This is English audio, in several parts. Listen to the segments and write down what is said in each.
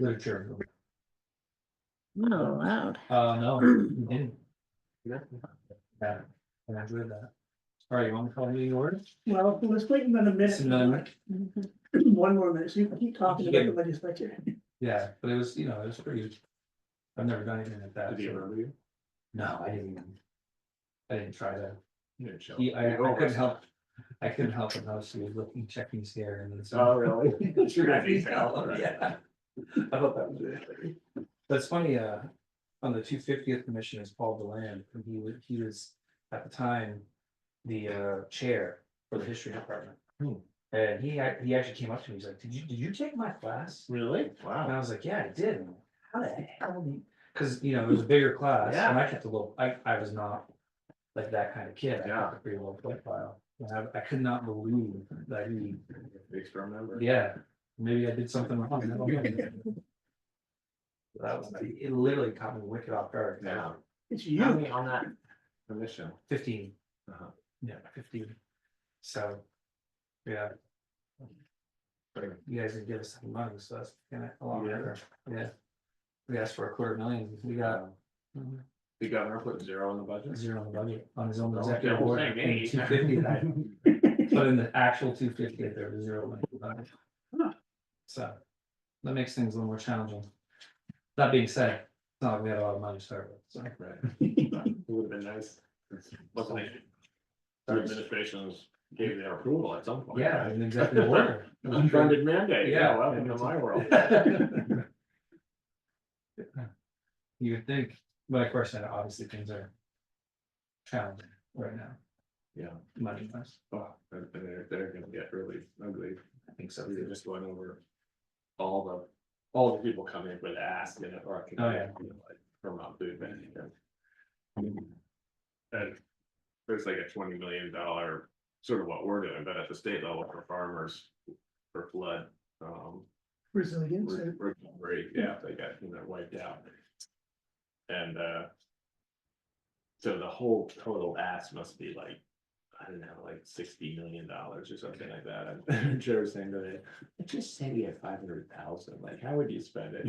literature. Not allowed. No, you didn't. Yeah, and I enjoyed that. All right, you want me to call me order? Well, let's wait another minute. Another One more minute, so you can keep talking about the legislature. Yeah, but it was, it was pretty. I've never done anything like that. Did he so- remember you? No, I didn't even. I didn't try to. You didn't show. I couldn't help. I couldn't help him. She was looking, checking his hair and then. Oh, really? Sure, That detail. yeah. I thought that was it. That's funny, on the 250th commission is Paul Deland, and he was at the time the chair for the history department. And he actually came up to me, he's like, did you take my class? Really? And Wow. I was like, yeah, I did. I'm like, how the hell did you? Cause it was a bigger class, and I kept a little, I was not like that kind of kid, I kept a pretty low profile. And I could not believe that he, Big remember. yeah, maybe I did something wrong. I don't know. That was, it literally caught me wicked off guard. Yeah. It's How you. many on that commission? 15. Uh-huh. Yeah, 15. So, yeah. You guys didn't give us any money, so that's kind of a lot better. Yeah. We asked for $250,000. We got The governor put 0 in the budget. 0 on the budget on his own Well, executive don't order. say me. 250, but in the actual 250, there was 0 money in the budget. So that makes things a little more challenging. That being said, it's not like we had a lot of money to start with. So. Right. It would have been nice. Luckily, our administrations gave their approval at some point. Yeah, right? an executive order. Unfunded mandate, Yeah. yeah, welcome to my world. You would think, but of course, obviously things are challenging right now, Yeah, money wise. oh, and they're gonna get really ugly. I think so. We were just going over all the people coming with ask in it, or Oh, yeah. like Vermont Food Bank. And there's like a $20 million sort of what we're doing, but at the state level for farmers for flood. Resilience. Recovery, yeah, they got, wiped out. And so the whole total ask must be like, I don't know, like $60 million or something like that. And Joe was saying today, just say we had 500,000, like, how would you spend it?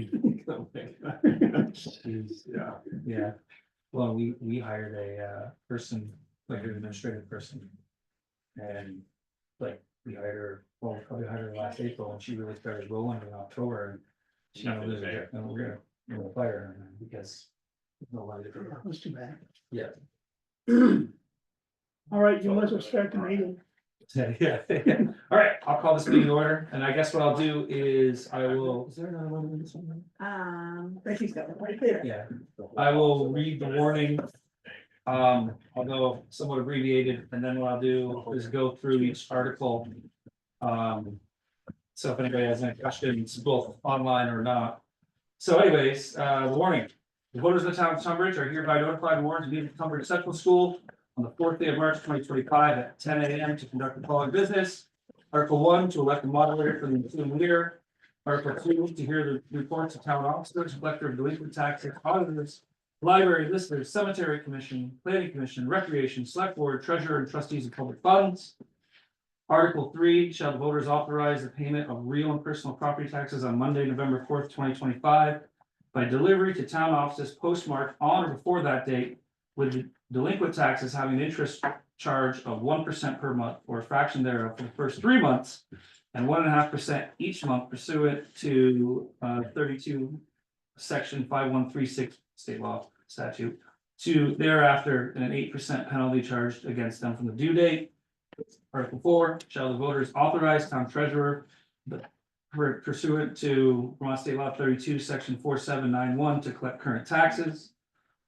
Jeez. Yeah. Yeah, well, we hired a person, like an administrative person. And like, we hired her, well, probably hired her last April, and she really started rolling in October. And she Nothing knows there. that we're gonna fire her because no money to do it. That's too bad. Yeah. All right, you might as well start the meeting. Yeah, all right, I'll call this meeting to order, and I guess what I'll do is I will. Is there another one in this one? Becky's got it right there. Yeah, I will read the warning. I'll go somewhat abbreviated, and then what I'll do is go through each article. So if anybody has any questions, both online or not. So anyways, the warning. The voters of the town of Tunbridge are hereby notified and warned to meet at Tunbridge Central School on the 4th day of March 2025 at 10 a.m. to conduct the following business. Article 1, to elect a moderator for the ensuing year. Article 2, to hear the reports of town officers, collector of delinquent taxes, auditors, library listers, cemetery commission, planning commission, recreation, select board, treasurer, and trustees of public funds. Article 3, shall the voters authorize the payment of real and personal property taxes on Monday, November 4th, 2025 by delivery to town offices postmarked on or before that date, with delinquent taxes having an interest charge of 1% per month or a fraction thereof for the first 3 months and 1.5% each month pursuant to 32 section 5136 state law statute, to thereafter an 8% penalty charged against them from the due date. Article 4, shall the voters authorize town treasurer pursuant to Vermont State Law 32 section 4791 to collect current taxes.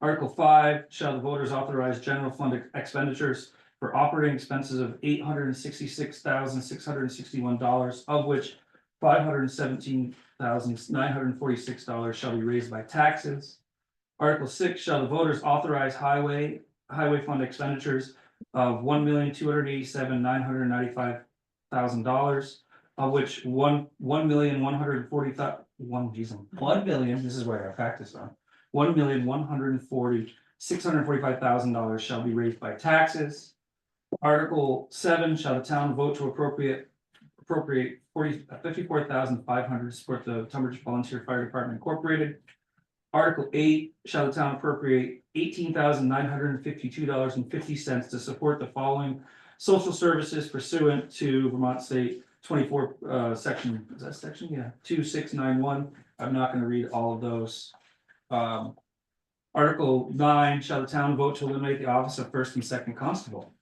Article 5, shall the voters authorize general fund expenditures for operating expenses of $866,661, of which $517,946 shall be raised by taxes. Article 6, shall the voters authorize highway fund expenditures of $1,287,995,000, of which $1 million, this is where I practice on, $1,140,645,000 shall be raised by taxes. Article 7, shall the town vote to appropriate $54,500 to support the Tunbridge Volunteer Fire Department Incorporated. Article 8, shall the town appropriate $18,952.50 to support the following social services pursuant to Vermont State 24, section, is that section? Yeah, 2691. I'm not gonna read all of those. Article 9, shall the town vote to eliminate the office of first and second constable?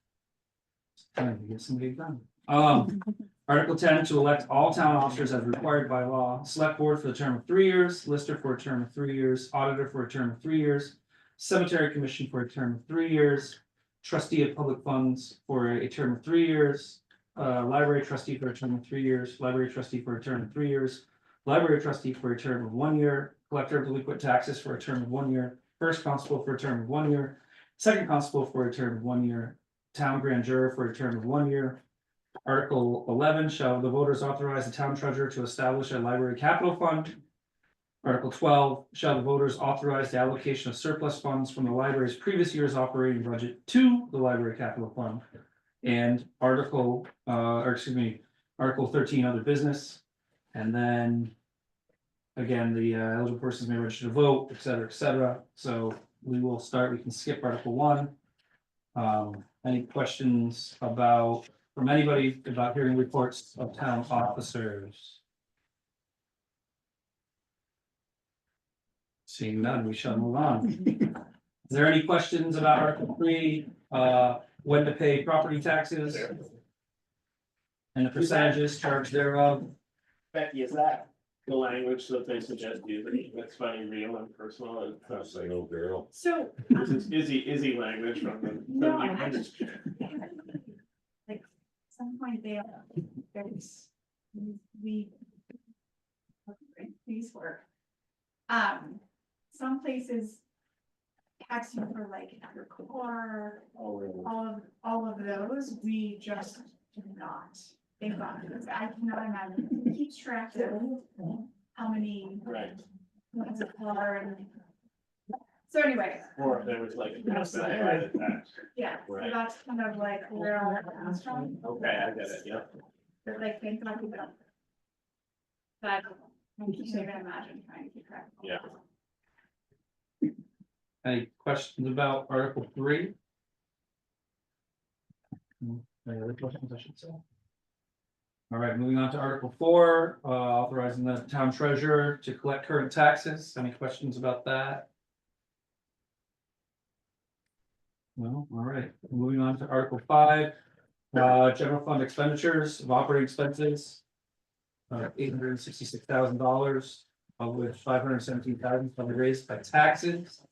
Trying to get somebody done. Article 10, to elect all town officers as required by law, select board for the term of 3 years, lister for a term of 3 years, auditor for a term of 3 years, cemetery commission for a term of 3 years, trustee of public funds for a term of 3 years, library trustee for a term of 3 years, library trustee for a term of 3 years, library trustee for a term of 1 year, collector of delinquent taxes for a term of 1 year, first constable for a term of 1 year, second constable for a term of 1 year, town grand juror for a term of 1 year. Article 11, shall the voters authorize the town treasurer to establish a library capital fund? Article 12, shall the voters authorize the allocation of surplus funds from the library's previous year's operating budget to the library capital fund? And Article 13, other business. And then again, the eligible persons may register to vote, et cetera, so we will start, we can skip Article 1. Any questions from anybody about hearing reports of town officers? Seeing none, we shall move on. Is there any questions about Article 3, when to pay property taxes? And the percentages charged thereof? Becky, is that the language that they suggest using? That's funny, real and personal, and No girl. So, this is Izzy language from the. no, I just. Like, some point there, there's, we. These work. Some places. Tax you for like your core, all of those, we just do not. Thank God, because I cannot imagine, who keeps track of how many. Right. What's a car and. So anyway. Or if there was like. Yeah, So Yeah, so Right. that's kind of like where all that comes from, Okay, I get it, yep. but like, thank God we don't. That, I can't even imagine trying to keep track. of all Yeah. that. Any questions about Article 3? Any other questions, I should say? All right, moving on to Article 4, authorizing the town treasurer to collect current taxes. Any questions about that? No, all right, moving on to Article 5, general fund expenditures of operating expenses. $866,000, of which $517,000 will be raised by taxes.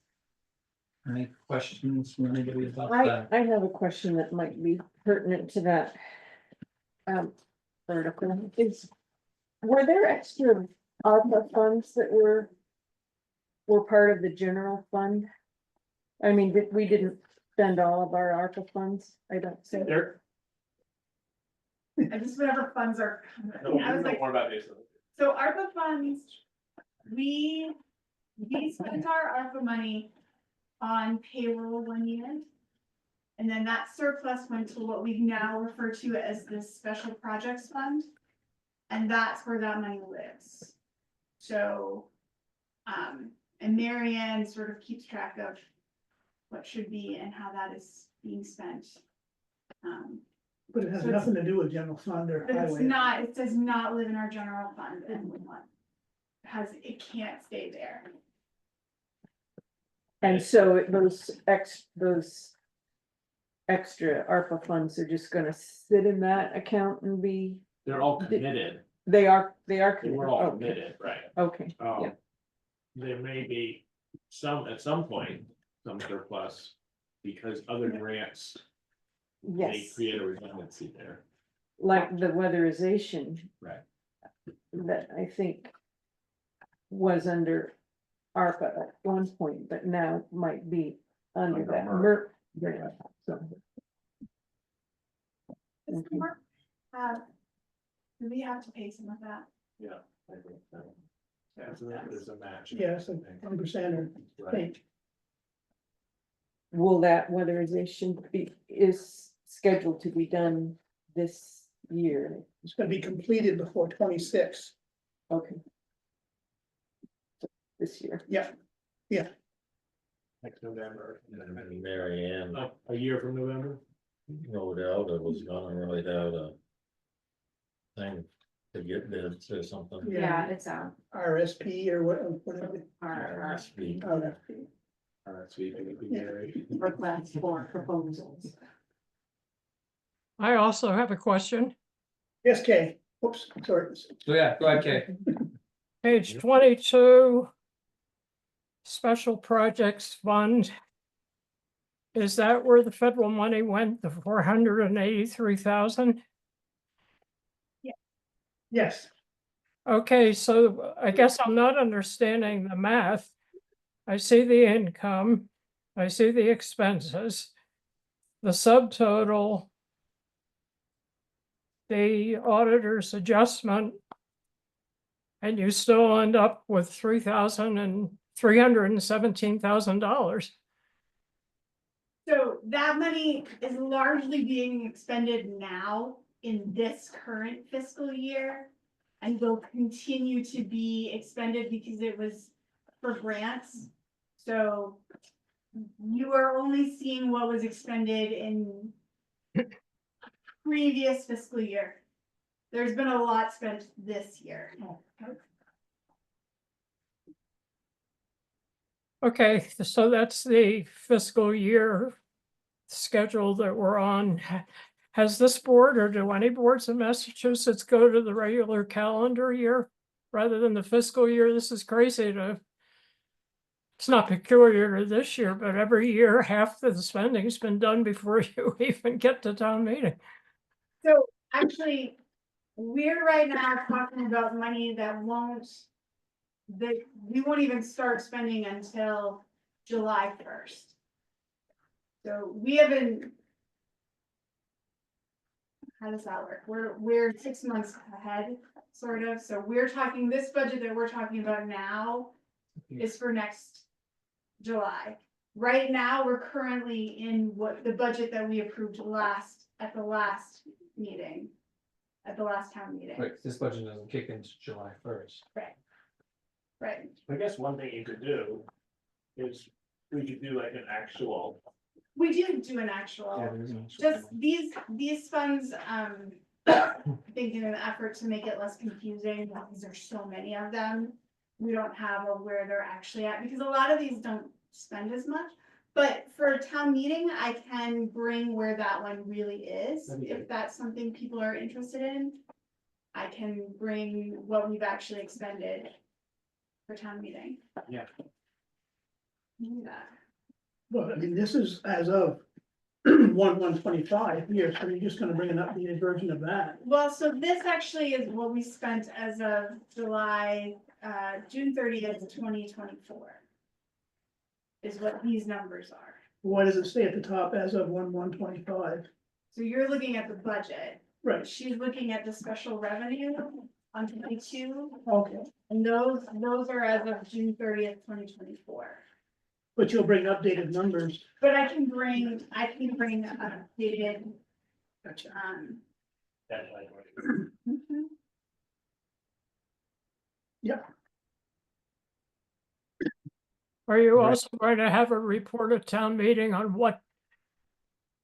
Any questions from anybody about that? I have a question that might be pertinent to that. Article were there extra ARPA funds that were part of the general fund? I mean, we didn't spend all of our ARPA funds, I don't think. There, And just whatever funds are. no, I you was know like, more about this. so ARPA funds, we spent our ARPA money on payroll 1 year. And then that surplus went to what we now refer to as this special projects fund. And that's where that money lives. So, and Mary Ann sort of keeps track of what should be and how that is being spent. But it has So it's- nothing to do with general fund or But it's highway. not, it does not live in our general fund and we want. It can't stay there. And so those extra ARPA funds are just gonna sit in that account and be, They're all committed, they are. we're all okay, committed, right? Okay, yeah. There may be some, at some point, some surplus, because other grants, they Yes, create a redundancy there. like the weatherization. Right. That I think was under ARPA at one point, but now might be under Under that MERP. MERP grant, so. Does Okay. Mark do we have to pay some of that? Yeah. I think so. Yeah, so there's a match. Yeah, so 10% or Right. think. Will that weatherization is scheduled to be done this year? It's gonna be completed before 26. Okay. This year. Next November. Mary Ann A year from November? wrote out, it was gonna write out a thing to get bids or something. Yeah. It's out. RSP or whatever. RSP. RFP. Sweet, it would be Yeah. great. Request for proposals. I also have a question. Yes, Kay, whoops, sorry. So yeah, go ahead, Kay. Page 22. Special Projects Fund. Is that where the federal money went, the 483,000? Yes, Okay, so I guess I'm not understanding the math. I see the income, I see the expenses, the subtotal, the auditor's adjustment, and you still end up with $317,000. So that money is largely being expended now in this current fiscal year. And will continue to be expended because it was for grants. So you are only seeing what was expended in previous fiscal year. There's been a lot spent this year. Okay, so that's the fiscal year schedule that we're on. Has this board or do any boards in Massachusetts go to the regular calendar year rather than the fiscal year? This is crazy it's not peculiar to this year, but every year half of the spending's been done before you even get to town meeting. So actually, we're right now talking about money that we won't even start spending until July 1st. So we haven't. How does that work? We're 6 months ahead, sort of, so we're talking, this budget that we're talking about now is for next July. Right now, we're currently in what the budget that we approved at the last meeting. At the last town meeting. Right, this budget doesn't kick into July 1st. Right, I guess one thing you could do is we could do like an actual. we do an actual. Yeah, there is an actual Just one. these funds, I think in an effort to make it less confusing, because there's so many of them. We don't have where they're actually at, because a lot of these don't spend as much. But for a town meeting, I can bring where that one really is, That'd be if great. that's something people are interested in. I can bring what we've actually expended for town meeting. Yeah. Do that. well, I mean, this is as of 1/1/25 here, so you're just gonna bring an updated version of that. Well, so this actually is what we spent as of June 30th, 2024. Is what these numbers are. Why does it say at the top as of 1/1/25? So you're looking at the budget, Right, she's looking at the special revenue on 22, okay, and those are as of June 30th, 2024. but you'll bring updated numbers. But I can bring updated, Gotcha. That's like. mhm. Are you Right. also going to have a report at town meeting on what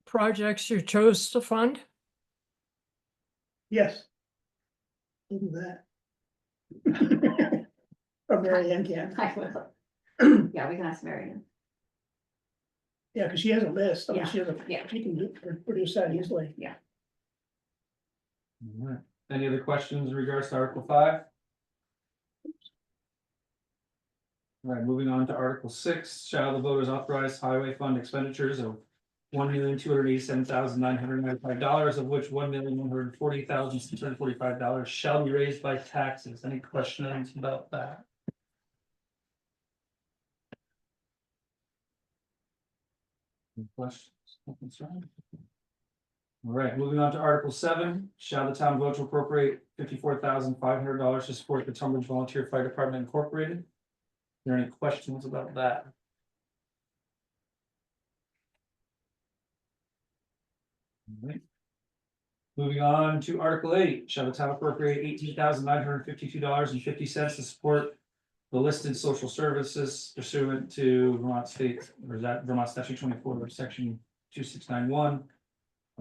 projects you chose to fund? Yes. Do that. Or Mary Ann can, I will. Yeah, we can ask Marion. yeah, because she has a list, I mean, Yeah, she has yeah. she can produce that easily. Alright. Any other questions in regards to Article 5? All right, moving on to Article 6, shall the voters authorize highway fund expenditures of $1,287,995, of which $1,140,645 shall be raised by taxes. Any questions about that? Any questions? No concern? All right, moving on to Article 7, shall the town vote to appropriate $54,500 to support the Tunbridge Volunteer Fire Department Incorporated? Are there any questions about that? All right. Moving on to Article 8, shall the town appropriate $18,952.50 to support the listed social services pursuant to Vermont State, or is that Vermont Statute 24, Section 2691?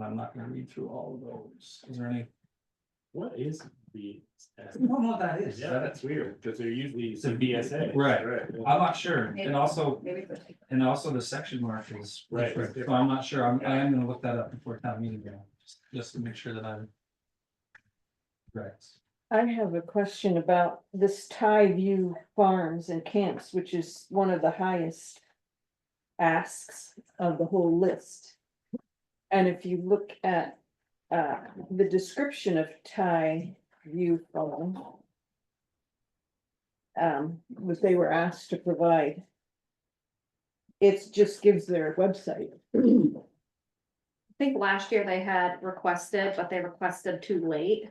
I'm not gonna read through all of those. Is there any? What is the? I don't know what that is. Yeah, that's weird, because they're usually It's a some BSA. Right. Yeah. I'm not sure. Maybe. And also, Maybe we'll take- the section mark is. Right. different. So I'm not sure. I am gonna look that up before town meeting, just to make sure that I'm. Right. I have a question about this Thai View Farms and Camps, which is one of the highest asks of the whole list. And if you look at the description of Thai View Farm, what they were asked to provide, it just gives their website. I think last year they had requested, but they requested too late.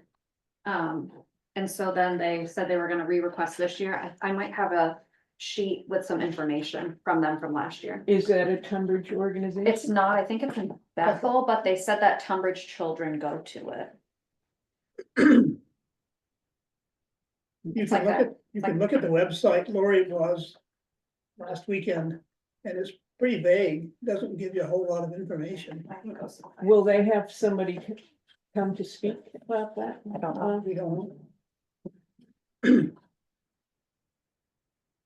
And so then they said they were gonna re-request this year. I might have a sheet with some information from them from last year. Is that a Tunbridge organization? It's not, I think it's in Bethel, but they said that Tunbridge children go to it. You It's can like look a- at, you can look at the website, Lori was last weekend, and it's pretty vague, doesn't give you a whole lot of information. I think it goes. Will they have somebody come to speak about that? I don't know. We don't know.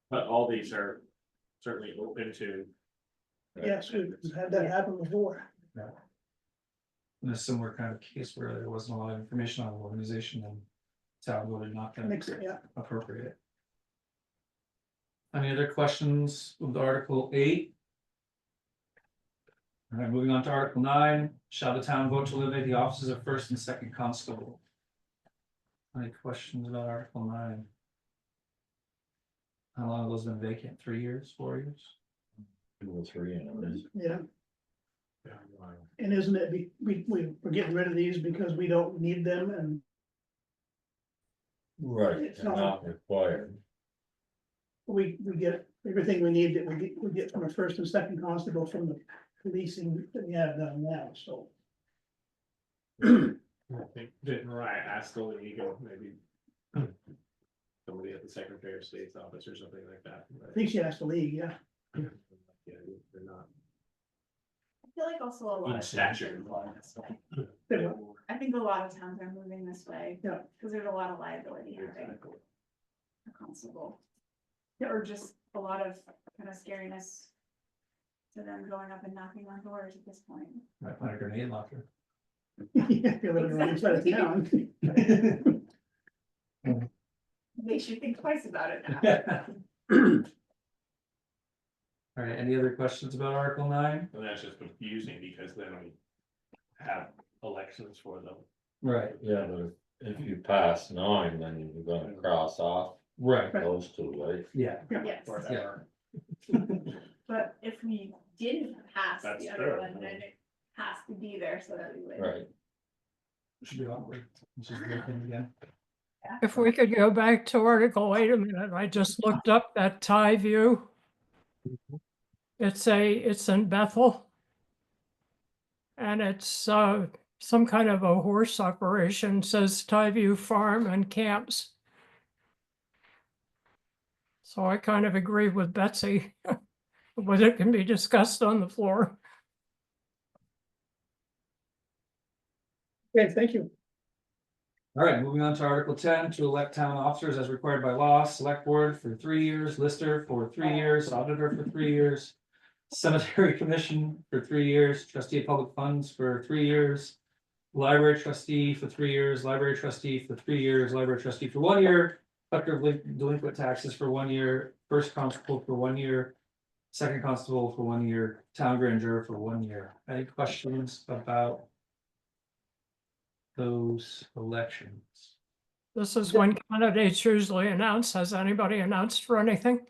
But all these are certainly open to. Yes, we've had that happen before. In a similar kind of case where there wasn't a lot of information on the organization and town voted not I to think so, yeah. appropriate it. Any other questions with Article 8? All right, moving on to Article 9, shall the town vote to eliminate the offices of first and second constable? Any questions about Article 9? How long have those been vacant? 3 years, 4 years? 2 or 3 in it. Yeah, and isn't it, we're getting rid of these because we don't need them and Right, It's and not- not required. we get everything we need that we get from a first and second constable from the policing that we have done now, so. I think, didn't Mariah ask the league or maybe. Somebody at the Secretary of State's office or something like that. I think she asked the league, yeah. Yeah, they're not. I feel like also a lot In of. stature. towns are moving this way. They were. I think a lot of towns are moving this way. Yeah. Cause there's a lot of liability having Exactly. a constable. Or just a lot of kind of scariness. To them going up and knocking on doors at this point. Might find a grenade launcher. Yeah, if you're living on the other side of town. They should think twice about it now. All right, any other questions about Article 9? And that's just confusing because then we have elections for them. Right. Yeah, but if you pass 9, then you're gonna cross off Right, those 2, right? yeah. Yes, Forever. but if we didn't pass That's the other true. one, then it has to be there so that we would. Right. Should be awkward. Which is a good thing again. If we could go back to Article 8 a minute, I just looked up that Thai View. It's in Bethel. And it's some kind of a horse operation, says Thai View Farm and Camps. So I kind of agree with Betsy, whether it can be discussed on the floor. Okay, thank you. All right, moving on to Article 10, to elect town officers as required by law, select board for 3 years, lister for 3 years, auditor for 3 years. Cemetery commission for 3 years, trustee of public funds for 3 years. Library trustee for 3 years, library trustee for 3 years, library trustee for 1 year. Collector of delinquent taxes for 1 year, first constable for 1 year. Second constable for 1 year, town grand juror for 1 year. Any questions about those elections? This is when candidates usually announce. Has anybody announced for anything?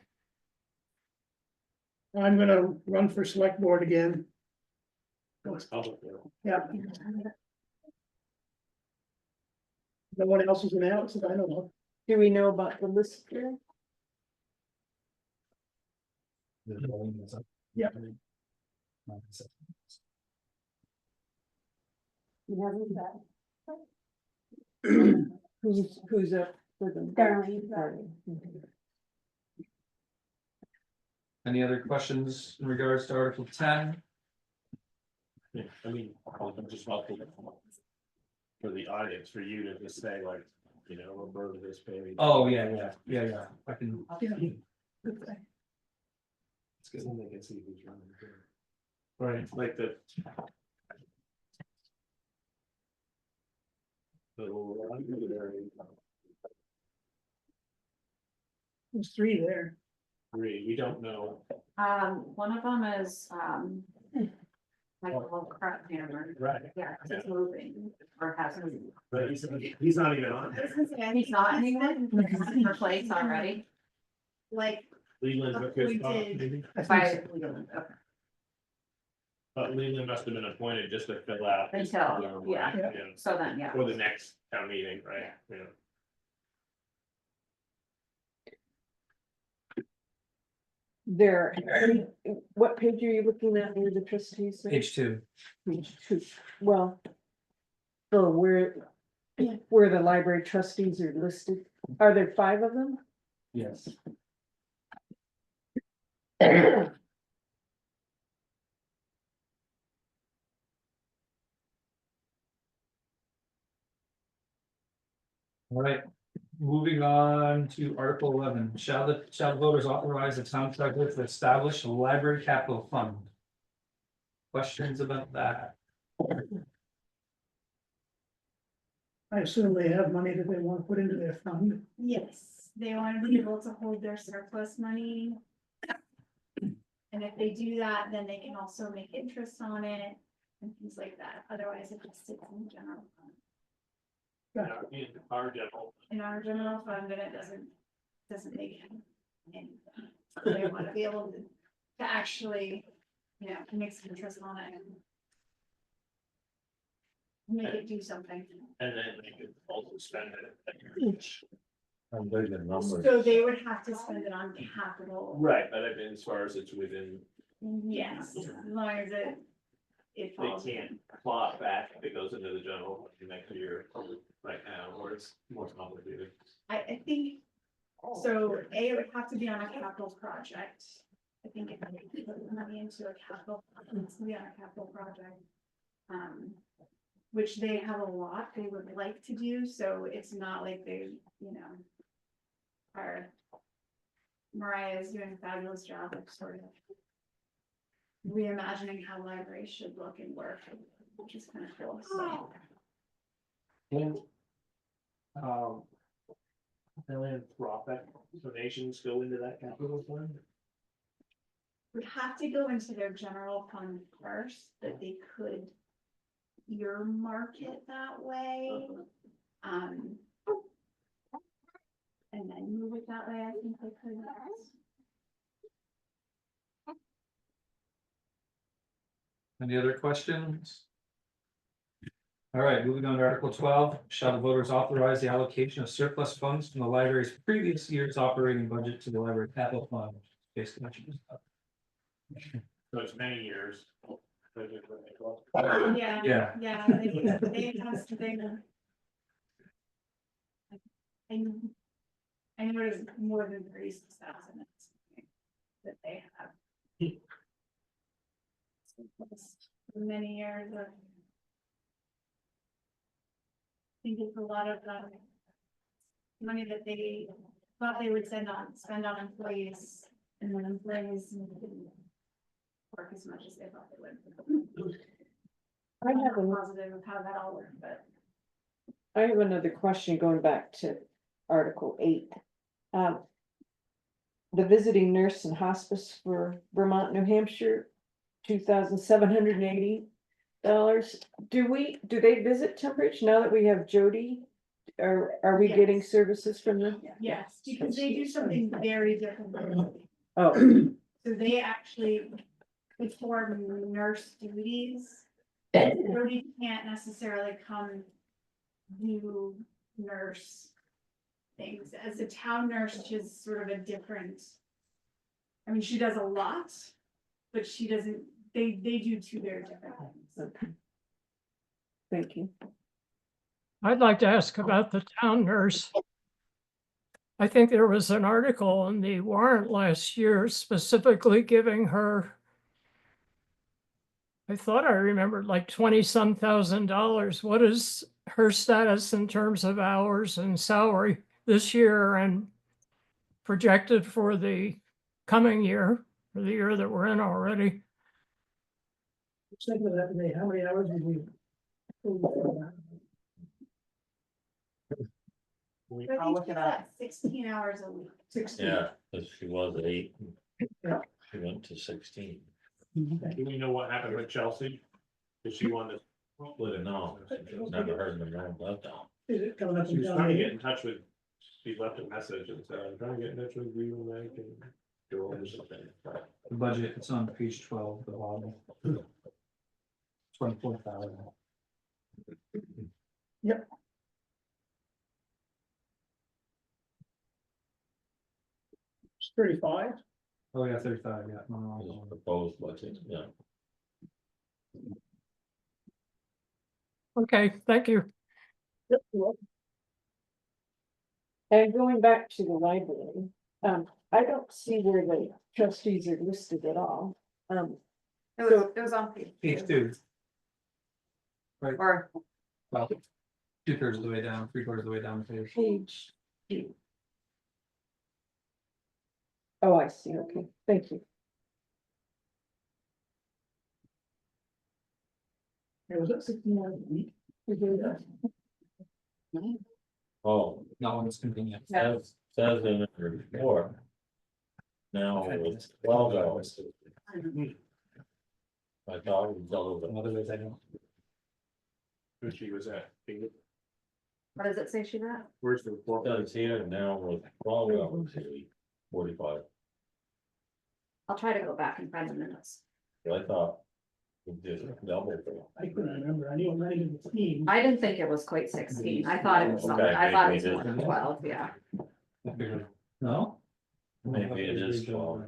I'm gonna run for select board again. It's public, you know. Yeah. No one else is announced, I don't know. Do we know about the list here? Yeah. You haven't got- Who's up for them? Darlene. Darlene. Any other questions in regards to Article 10? Yeah, I mean, I'll just helpful for the audience, for you to just say like, you know, we're burning this baby. Oh, yeah, I can. Okay. It's good when they can see who's running. Right. Like the. There's three there. We don't know, One of them is, like a little crap hammer. right, Yeah, 'cause it's moving or has moved. but he's not even on there. He's not anymore, he's replaced already. Like, Leland took his spot, maybe? By, But Leland must have been appointed just to fill out. his Until, term, yeah. right? so then, yeah. For the next town meeting, right, yeah. There, what page are you looking at where the trustees? are? Page 2. Page two. Well. For where the library trustees are listed, are there 5 of them? Yes. All right, moving on to Article 11, shall the voters authorize the town treasurer to establish a library capital fund? Questions about that? I assume they have money that they want to put into their fund. yes, they want to be able to hold their surplus money. And if they do that, then they can also make interest on it and things like that. Otherwise, it just sits in the general fund. In our general, In our general fund, and it doesn't make anything. So they want to be able to actually, you know, make some interest on it. And make it do something. and then they could also spend it. I'm big in numbers. So they would have to spend it on capital. Right, but I mean, as far as it's within, Yes, as long as it they falls. can't claw it back if it goes into the general fund next year, right now, or it's more complicated. I think, so A, it would have to be on a capital project. I think if they put money into a capital, it needs to be on a capital project. Which they have a lot they would like to do, so it's not like they, you know. Mariah is doing a fabulous job of sort of reimagining how libraries should look and work, which is kind of cool, so. And, philanthropic donations go into that capital fund? Would have to go into their general fund first, that they could earmark it that way. And then move it that way, I think they could. Any other questions? All right, moving on to Article 12, shall the voters authorize the allocation of surplus funds from the library's previous year's operating budget to the library capital fund? Basically, what you just said. So it's many years. Yeah. Yeah. Yeah, they have to, I know it's more than 36,000 that they have. Many years of. I think it's a lot of money that they thought they would spend on employees, and then employees didn't work as much as they thought they would. I have I'm a- not positive of how that all worked, but. I have another question going back to Article 8. The visiting nurse and hospice for Vermont, New Hampshire, $2,780. Do they visit Tunbridge now that we have Jody? Or are we getting Yes. services from them? Yes, because they do something very different. Oh, So they actually perform nurse duties. Jody can't necessarily come do nurse things. As a town nurse, she's sort of a different. I mean, she does a lot, but she doesn't, they do two very different things. okay. Thank you. I'd like to ask about the town nurse. I think there was an article in the warrant last year specifically giving her, I thought I remembered like 20-some thousand dollars. What is her status in terms of hours and salary this year and projected for the coming year, for the year that we're in already? Thinking of that today, how many hours did we? We I are think looking she's at, at 16 hours a week. 16. Yeah, cause she was 8. Yeah. She went to 16. do we know what happened with Chelsea? Did she want to? Wouldn't know, never heard the name about that. Is it coming up She in was town trying to get meeting? in touch with, she left a message and said, I'm trying to get in touch with you and I can go over something. The budget, it's on page 12, the bottom. 24,000. It's 35. Oh, yeah, 35, yeah. no, no, It was no. proposed budget, yeah. Okay, thank you. Yep. You're welcome. And going back to the library, I don't see where the trustees are listed at all. It was on page. Page 2, Or, well, 2/3 of the way down, 3/4 of the way down the page. Page 2. Oh, I see, okay, thank you. It was at 16 hours a week. We did that. Oh, Not when it's convenient. says in the report. Now it's 12 hours. I thought it was all In over. other ways, I don't. Who she was at? what does it say she's at? Where's the report? It says here now with 12 hours a week, 45. I'll try to go back and find the minutes. I thought it just doubled. I couldn't remember. I knew I'm running in the team. I didn't think it was quite 16. I thought it was something, Okay, I thought it maybe was it more than is. 12, yeah. No? Maybe it is 12.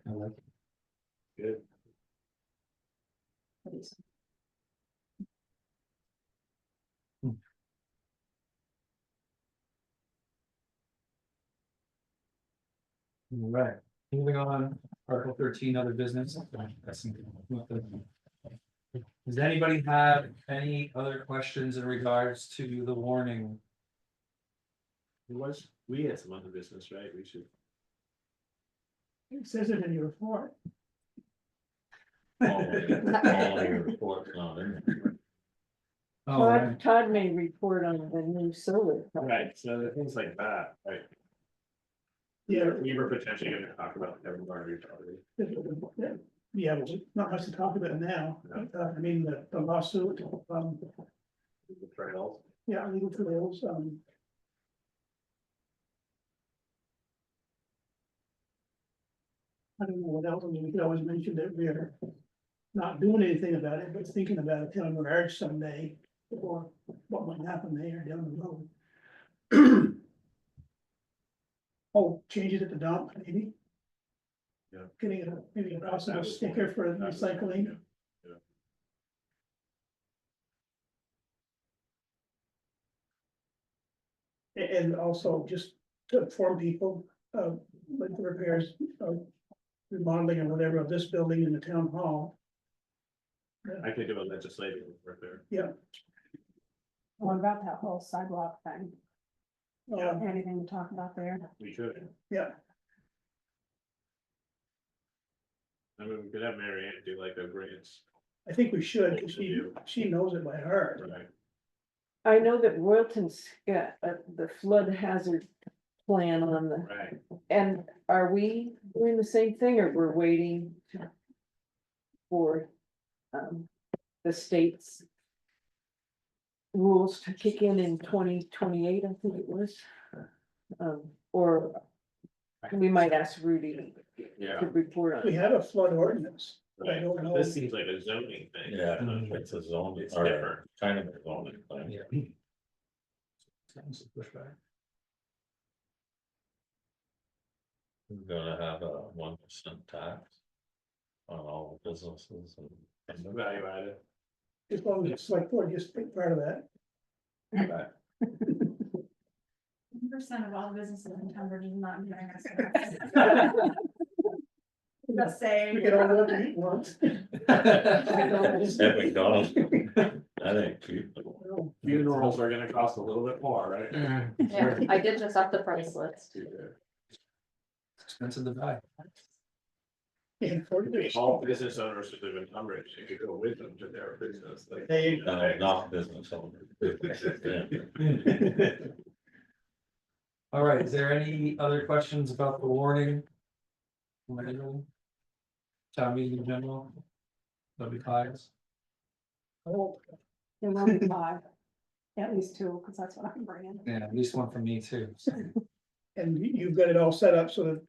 I like it. Good. All right, moving on, Article 13, other business. Does anybody have any other questions in regards to the warning? We had some other business, right? We should. It says it in your report. All your reports not in there. Oh, right. Todd may report on the new solar. project. Right, so the things like that, right? Yeah. We were potentially gonna talk about every part already. Yeah, well, not much to talk about now. I mean, the lawsuit, The trails. yeah, legal trails, I don't know what else, I mean, we could always mention that we're not doing anything about it, but thinking about a town garage someday, or what might happen there down the road. Oh, changes at the dump, maybe? Yeah. Maybe a possible That was sticker one. for That was- recycling. yeah. And also just to inform people of like the repairs of remodeling or whatever of this building in the town hall. I could do a legislative work there. Yeah. What about that whole sidewalk thing? Yeah. Anything to talk about there? We should. Yeah, I mean, we could have Mary Ann do like a grants, I think we should, 'cause she knows it by heart. right? I know that Royalton's got the flood hazard plan on the, Right. and are we doing the same thing or we're waiting for the state's rules to kick in 2028, I think it was. Or we might ask Rudy Yeah. to report on We it. have a flood ordinance, but I Right. don't know. This seems like a zoning thing. Yeah, it's a zoning, It's or different. kind of a zoning thing. Yeah. Sounds like pushback. We're gonna have a 1% tax on all businesses and. Value added. As long as it's like, or just take part of that. Percent of all businesses in Tunbridge is not doing this. Just saying. We could all go to eat once. At McDonald's. I think cheap. Funerals are gonna cost a little bit more, right? Yeah, I did just up the price list. Expensive to buy. In 40 days. All business owners who live in Tunbridge, you could go with them to their business, like. They- No, not business owner. All right, is there any other questions about the warning? Town meeting in general? That'll be fives. Oh, There will be 5, at least 2, because that's what I'm bringing. Yeah, at least one from me too. so. And you've got it all set up so that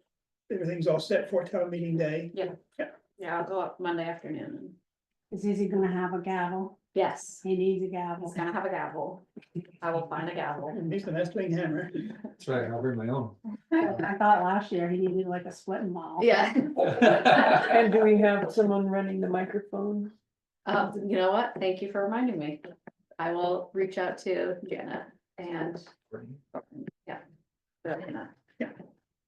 everything's all set for town meeting day. Yeah, I'll go up Monday afternoon. Is he gonna have a gavel? Yes, He needs a he's gavel. gonna have a gavel. I will find a gavel. And he's the best swing hammer. That's right, I'll bring my own. I thought last year he needed like a splitting ball. Yeah. And do we have someone running the microphone? You know what? Thank you for reminding me. I will reach out to Janet and, yeah.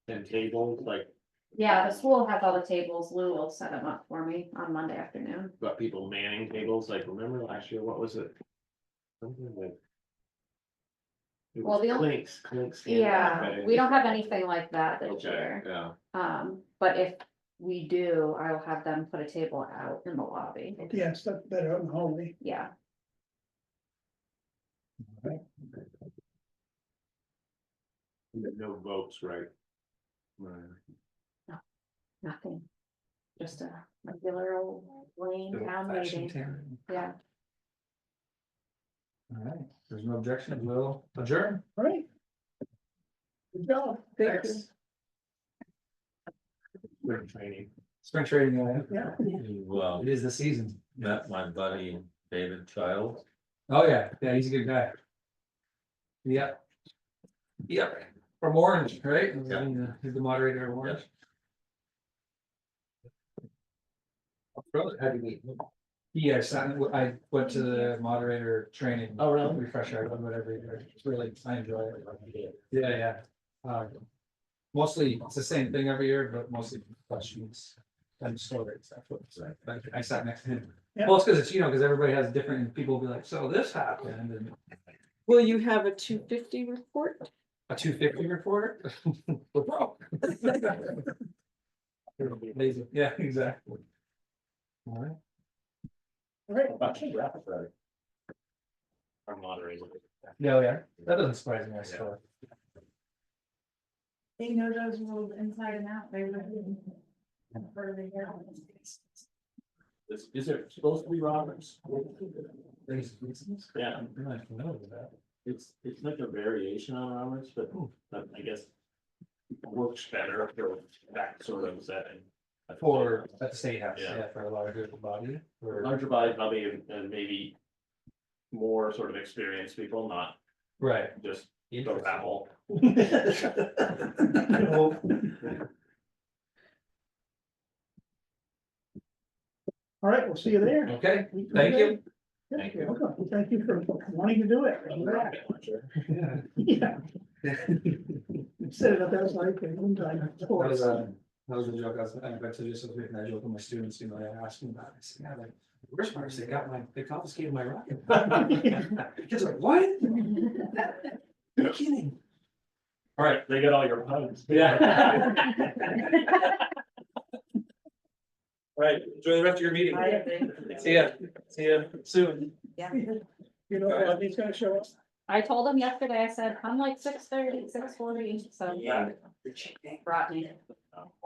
And tables, like, Yeah, the school has all the tables. Lou will set them up for me on Monday afternoon. got people manning tables, like, remember last year, what was it? Something like. It Well, was the only- Clinks. Yeah, we don't have anything like that this Okay, year. yeah, But if we do, I will have them put a table out in the lobby. Yes, that's better out in the hallway. Yeah, no votes, right? Right. nothing. Just a regular old lane town meeting. Yeah. All right, there's no objection, we'll adjourn. All right. Good job. Thank you. Spring training. Spring trading, Yeah. Well, it is the season. met my buddy David Child. Oh, yeah, yeah, he's a good guy. Yep. Yep, from Orange, right? Yeah. He's the moderator of Orange. How do you meet? Yes, I went to the moderator training. Oh, really? Refresher, whatever, it's really, I enjoy it. Yeah, yeah. Mostly, it's the same thing every year, but mostly questions and stories, that's what it's like. I sat next to him. Yeah. Well, it's because it's, because everybody has different, people will be like, so this happened, and Will you have a 250 report? a 250 reporter. We're broke. Amazing, yeah, exactly. All right. All right. Our moderator. Yeah, yeah, that doesn't surprise me, I suppose. They know those rules inside and out. They were. Part of the year. Is there supposed to be Roberts? Yeah. I'm not familiar with that. It's like a variation on Roberts, but I guess. Works better for that sort of setting. For, at the State House, Yeah. yeah, for a larger body, or, Larger body probably, and maybe. More sort of experienced people, not right. just the rabble. All right, we'll see you there. Okay, thank you. Thank you. Welcome. Thank you for wanting to do it. Yeah. Set it up as like one time. That was a joke, I went to just, I joke with my students, I asked them about it, I said, yeah, like, where's Marcus, they confiscated my rocket. Kids are like, what? You're kidding. All right, They get all your puns. yeah. All right, enjoy the rest of your meeting. See ya soon. You know, Rodney's gonna show us. I told him yesterday, I said, I'm like 6:30, 6:40, so. Brought me.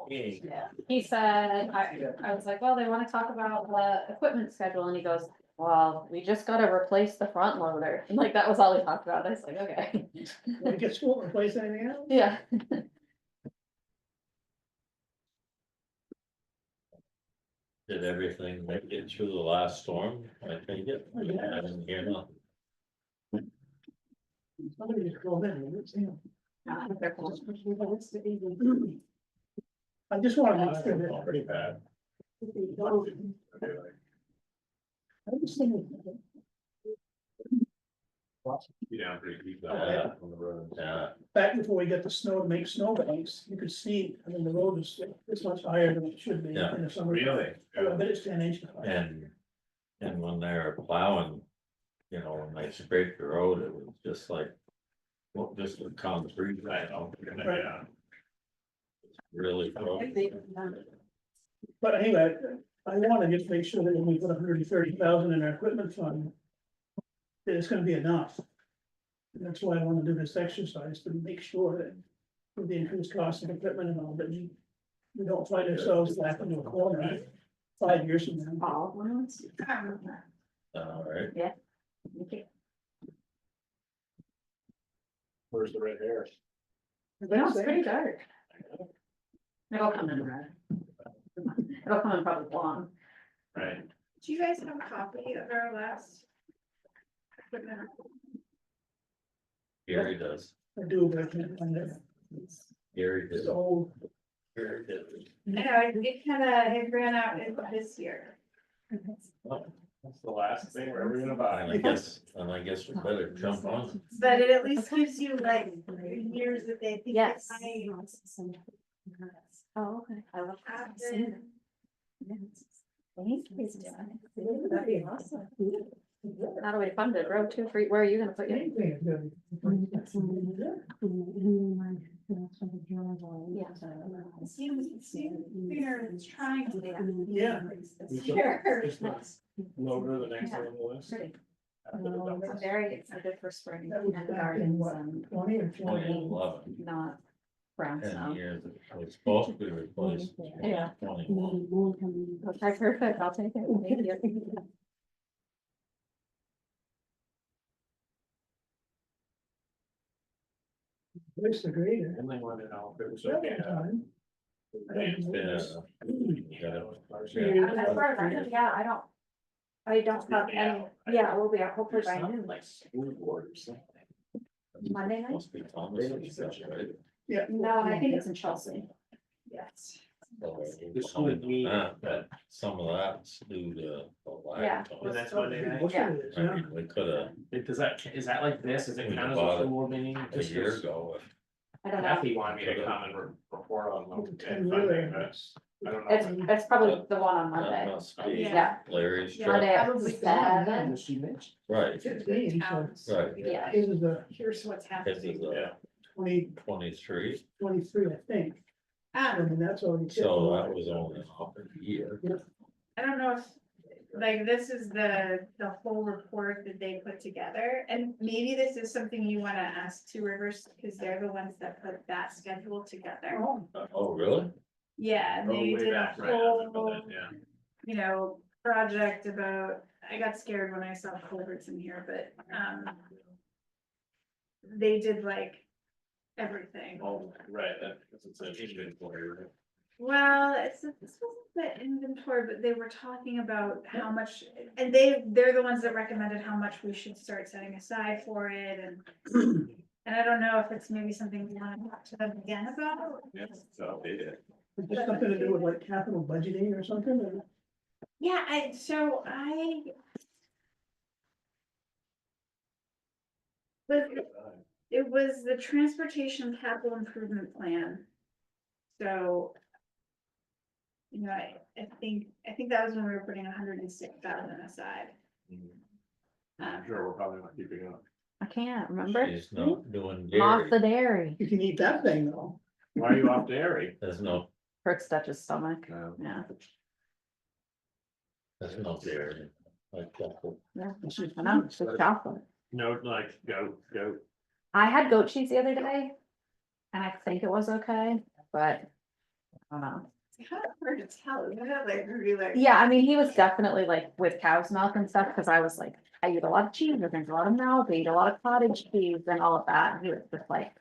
Yeah, he said, I was like, well, they wanna talk about the equipment schedule, and he goes, well, we just gotta replace the front loader, and like, that was all he talked about, I was like, okay. Want to get school and place anything else? Yeah. Did everything make it through the last storm? I take it. I didn't hear nothing. Somebody just called in. I didn't see him. I just want to make sure that. Pretty bad. I just think Be down pretty deep Yeah. on the road. Yeah, Back before we got the snow to make snowbanks, you could see, I mean, the road is this much higher than it should be Yeah. in the summer. Really? I bet it's 10 inches. high. and when they were plowing, you know, when they scraped the road, it was just like. Well, just a concrete, I know, Right. yeah. really. But anyway, I wanna just make sure that when we put 130,000 in our equipment fund, that it's gonna be enough. And that's why I wanna do this exercise, to make sure that with the increased cost of equipment and all, that we don't find ourselves back into a corner 5 years from now. All of ones. All right, Where's the red hair? No, it's pretty dark. It'll come in red. It'll come in probably blonde. Right. Do you guys have a copy of our last? equipment? Gary does, I do, but I can't find it. Gary It's does. old. Gary does. I know, it ran out this year. That's the last thing we're ever gonna buy. And I guess we better jump on. But it at least gives you like years that they think. Yes. I Oh, okay. I love have that. been- That'd be awesome. How do we fund it? Road 2 free, where are you gonna put your? Seems Peter is trying to do that. Yeah. Sure. Lower the next Yeah. on the list. Pretty. After the dump. I'm very excited for spring That was and back in gardens what, and 20 or 21? 2011, not brown 10 snow. years, it was supposed to be replaced. Yeah. 21. Okay, perfect. I'll take it. Thank you. Where's the grader? And they wanted to know if it was That okay. time. It's been, Yeah. As far as I know, yeah, I don't have any, yeah, we'll be out hopefully by noon, Like school board or something. Monday night. Must be Thomas's stuff, right? Yeah. No, I think it's in Chelsea. Yes. But some of that's due to the lag. Yeah. time. Well, that's Monday night? What's Yeah. it is, I yeah. mean, we could have Is that like this? Is it We kind of bought a it school meeting? a Just year 'cause ago. I don't know. Kathy wanted me to come and report on Over them 10 and funding, years. but I don't It's, know. it's probably the one on That Monday. must be Yeah. Larry's Yeah. truck, Monday at Probably 7. She mentioned. right, 15, so right, Yeah. this is a Here's what's this happening. is Yeah. 23, 23, I think. I mean, that's already. so that was only off a year. I don't know if, like, this is the whole report that they put together, and maybe this is something you wanna ask Two Rivers, because they're the ones that put that schedule together. Oh, really? Yeah, and Oh, they way did a back, right, I remember whole, that, yeah. you know, project about, I got scared when I saw culverts in here, but, they did like everything. Oh, right, that, because it's an inventory, right? Well, this wasn't the inventory, but they were talking about how much, and they're the ones that recommended how much we should start setting aside for it, and I don't know if it's maybe something we want to talk to them again about. Yeah, so they did. Is this something to do with like capital budgeting or something? Or- Yeah, but it was the transportation capital improvement plan. So. You know, I think that was when we were putting 106,000 aside. I'm sure we're probably not keeping up. I can't remember. She's not doing Off Gary, the dairy. You can eat that thing though. Why are you off dairy? there's no Dutch's stomach. No. Yeah. dairy. Like that. Yeah. It's just- I know, it's just chocolate. No, like, go. I had goat cheese the other day. And I think it was okay, but I don't know. It's kind of hard to tell, isn't it? Like, really. Yeah, I mean, he was definitely like with cow's milk and stuff, because I was like, I eat a lot of cheese, I drink a lot of milk, I eat a lot of cottage cheese and all of that. And he was just like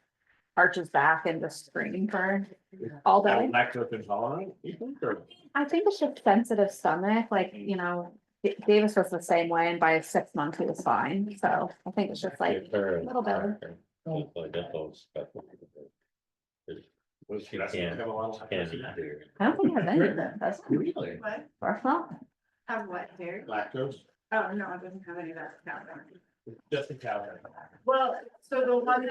arches back and just screaming for all day. Lactose intolerant, you think, or? I think it's just sensitive stomach, like, you know, Davis was the same way, and by 6 months he was fine. So I think it's just like, Give her little better. Just like get those special. She That's can't, have a lot of can't lactose. eat dairy. I don't think it has any of that, does it? Really? What? Or not? Have what, dairy? Lactose? Oh, no, it doesn't have any of that. Just a cow. Well, so the one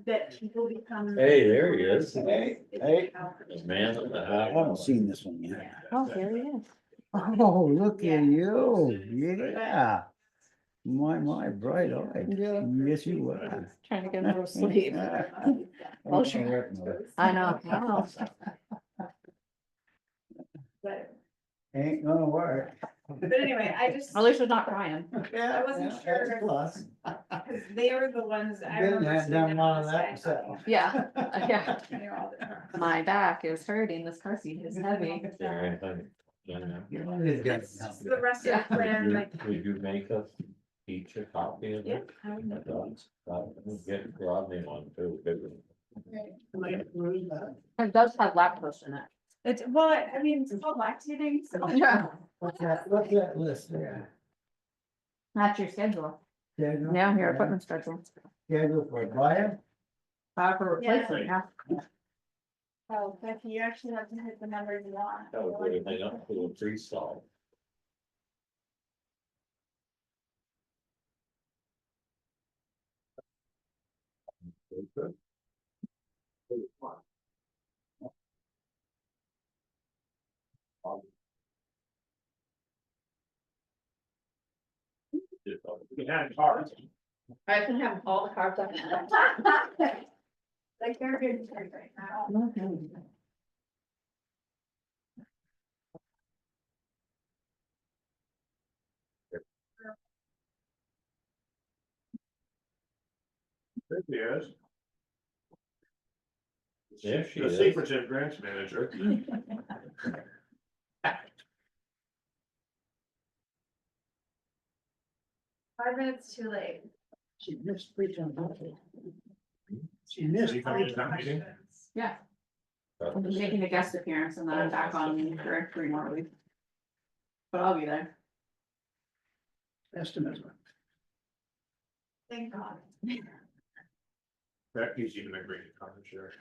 that people become. Hey, there he is. Hey, is hey. The man of the I house. haven't seen this one yet. Oh, here he is. Oh, look Yeah. at you, yeah. My bright eye. Yeah. Yes, you were. Trying to get him to sleep. Oh, sure. I know. But Ain't gonna work. anyway, I just, At least he's not crying. I wasn't Yeah, sure. that's a plus. because they were the ones I Been remember. there, sitting done a lot on of the that side. myself. Yeah, yeah. I know all the- My back is hurting. This car seat is heavy. Is there anything? Yeah. It's got It's just the rest of the plan, like, Would you make us each a copy of yeah. it? I would know. Get Rodney one too, big one. It does have lactose in it. It's, well, I mean, it's called lactating, so. Yeah. What's that list there? That's your schedule. Schedule? Yeah, your equipment schedule. Schedule for buyer? For replacement, yeah. Oh, Becky, you actually have to hit the number you want. That was everything up to a freestyle. Behind cars. I can have all the carbs on it. Like, they're good right now. There she is. There she The is. secretive branch manager. 5 minutes too late. She missed three times. She missed. Are you coming to that meeting? Yeah, I'm just making a guest appearance and then I'm back on for 3 more weeks. But I'll be there. Estimate. Thank God. Becky's even agreed to come, sure.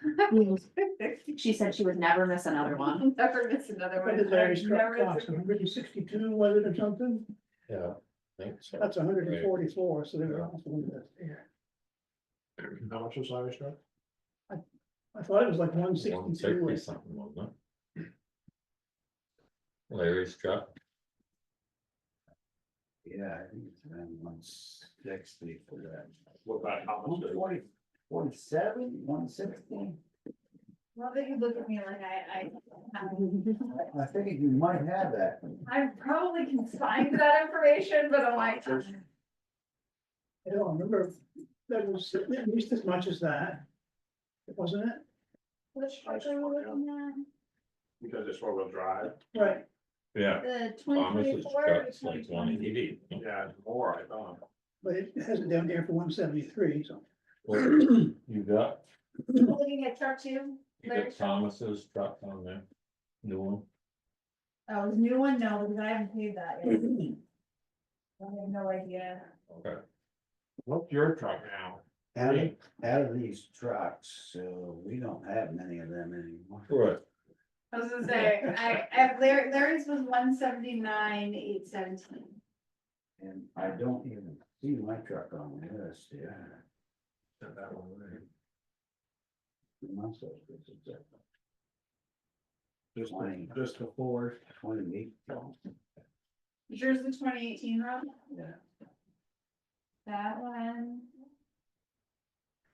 She said she would never miss another one. Never miss another What one. did Larry's I've truck never cost, missed- 162, was it, or something? Yeah, I think so. That's 144, so they were off a little bit there. How much was Larry's truck? I thought it was like 162. 160 something, wasn't it? Larry's truck. Yeah, I think it's around 160 for that. What about how much? 140, 47, 160? Well, they could look at me like I think you might have that. I probably can find that information, but I'm like. I don't remember, that was at least as much as that, wasn't it? Which truck are we looking Because it's four-wheel drive. Right, Yeah. at? The twenty Thomas's twenty-four or truck's like 2020? 180. Yeah, it's more, I thought. but it has it down here for 173, so. Well, You got, Looking at truck two, you Larry's got truck. Thomas's truck on there, new one. Oh, his new one, no, because I haven't paid that yet. I have no idea. Okay. What's your truck now? Out of these trucks, so we don't have many of them anymore. Right. I was gonna say, Larry's was 179,817. And I don't even see my truck on the list, yeah. Not that one, right? Just, Twenty. just before. 28. Yours the 2018 Rob? Yeah. That one.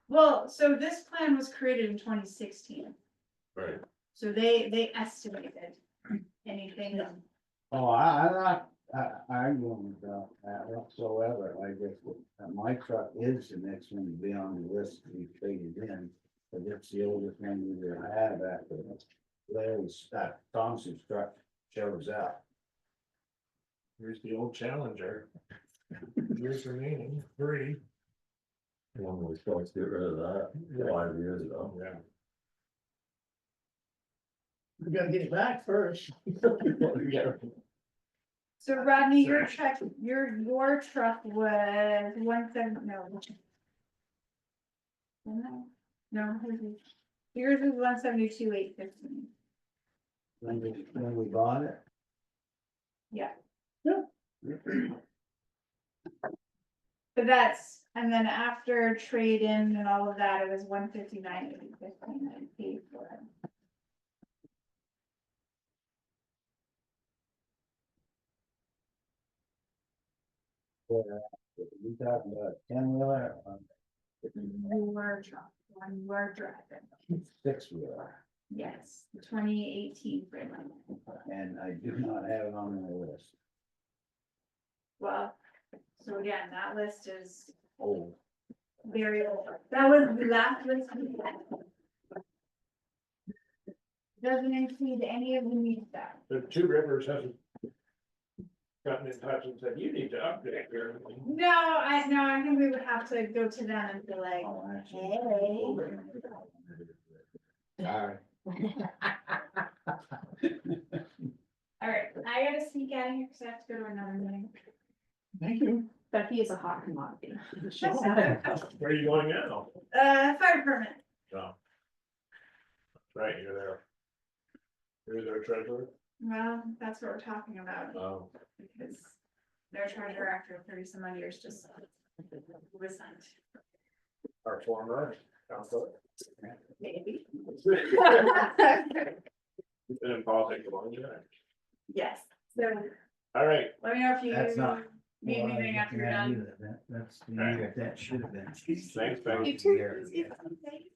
Well, so this plan was created in 2016, Right. so they estimated anything. Oh, I'm not arguing about that whatsoever, I guess, my truck is the next one to be on the list to be traded in. But it's the oldest one we will have after Larry's, Thompson's truck shows up. Here's the old Challenger. Years remaining, 3. When we supposed to get rid of that 5 years ago. Yeah. We gotta get it back first. So Rodney, your truck was 17, no. No, yours is 172,815. When we bought it. Yeah. Yeah. But that's, and then after trade-in and all of that, it was 159, 815 I paid for it. We talking about 10-wheeler, Newer truck, one more driving. 6-wheeler, Yes, 2018 Freeland. and I do not have it on my list. Well, so again, that list is Oh, very old. That was the last list we had. Doesn't include any of the new stuff. The Two Rivers hasn't gotten in touch and said, you need to update your. No, I think we would have to go to them and be like, oh, actually. hey. Sorry. All right, I gotta sneak out of here because I have to go to another meeting. Thank you. Becky is a hot commodity. Where are you going now? Fire department. No. Right, you're there. You're their treasurer? Well, that's what we're talking about, Oh. because their treasurer after 30 some odd years just resigned. Our former counselor. Maybe. You've been in politics a long time. Yes, so All right, let me know if you That's not- need Well, I was anything after you're looking at done. you, That's the year that should have been. Thanks, Becky. You too.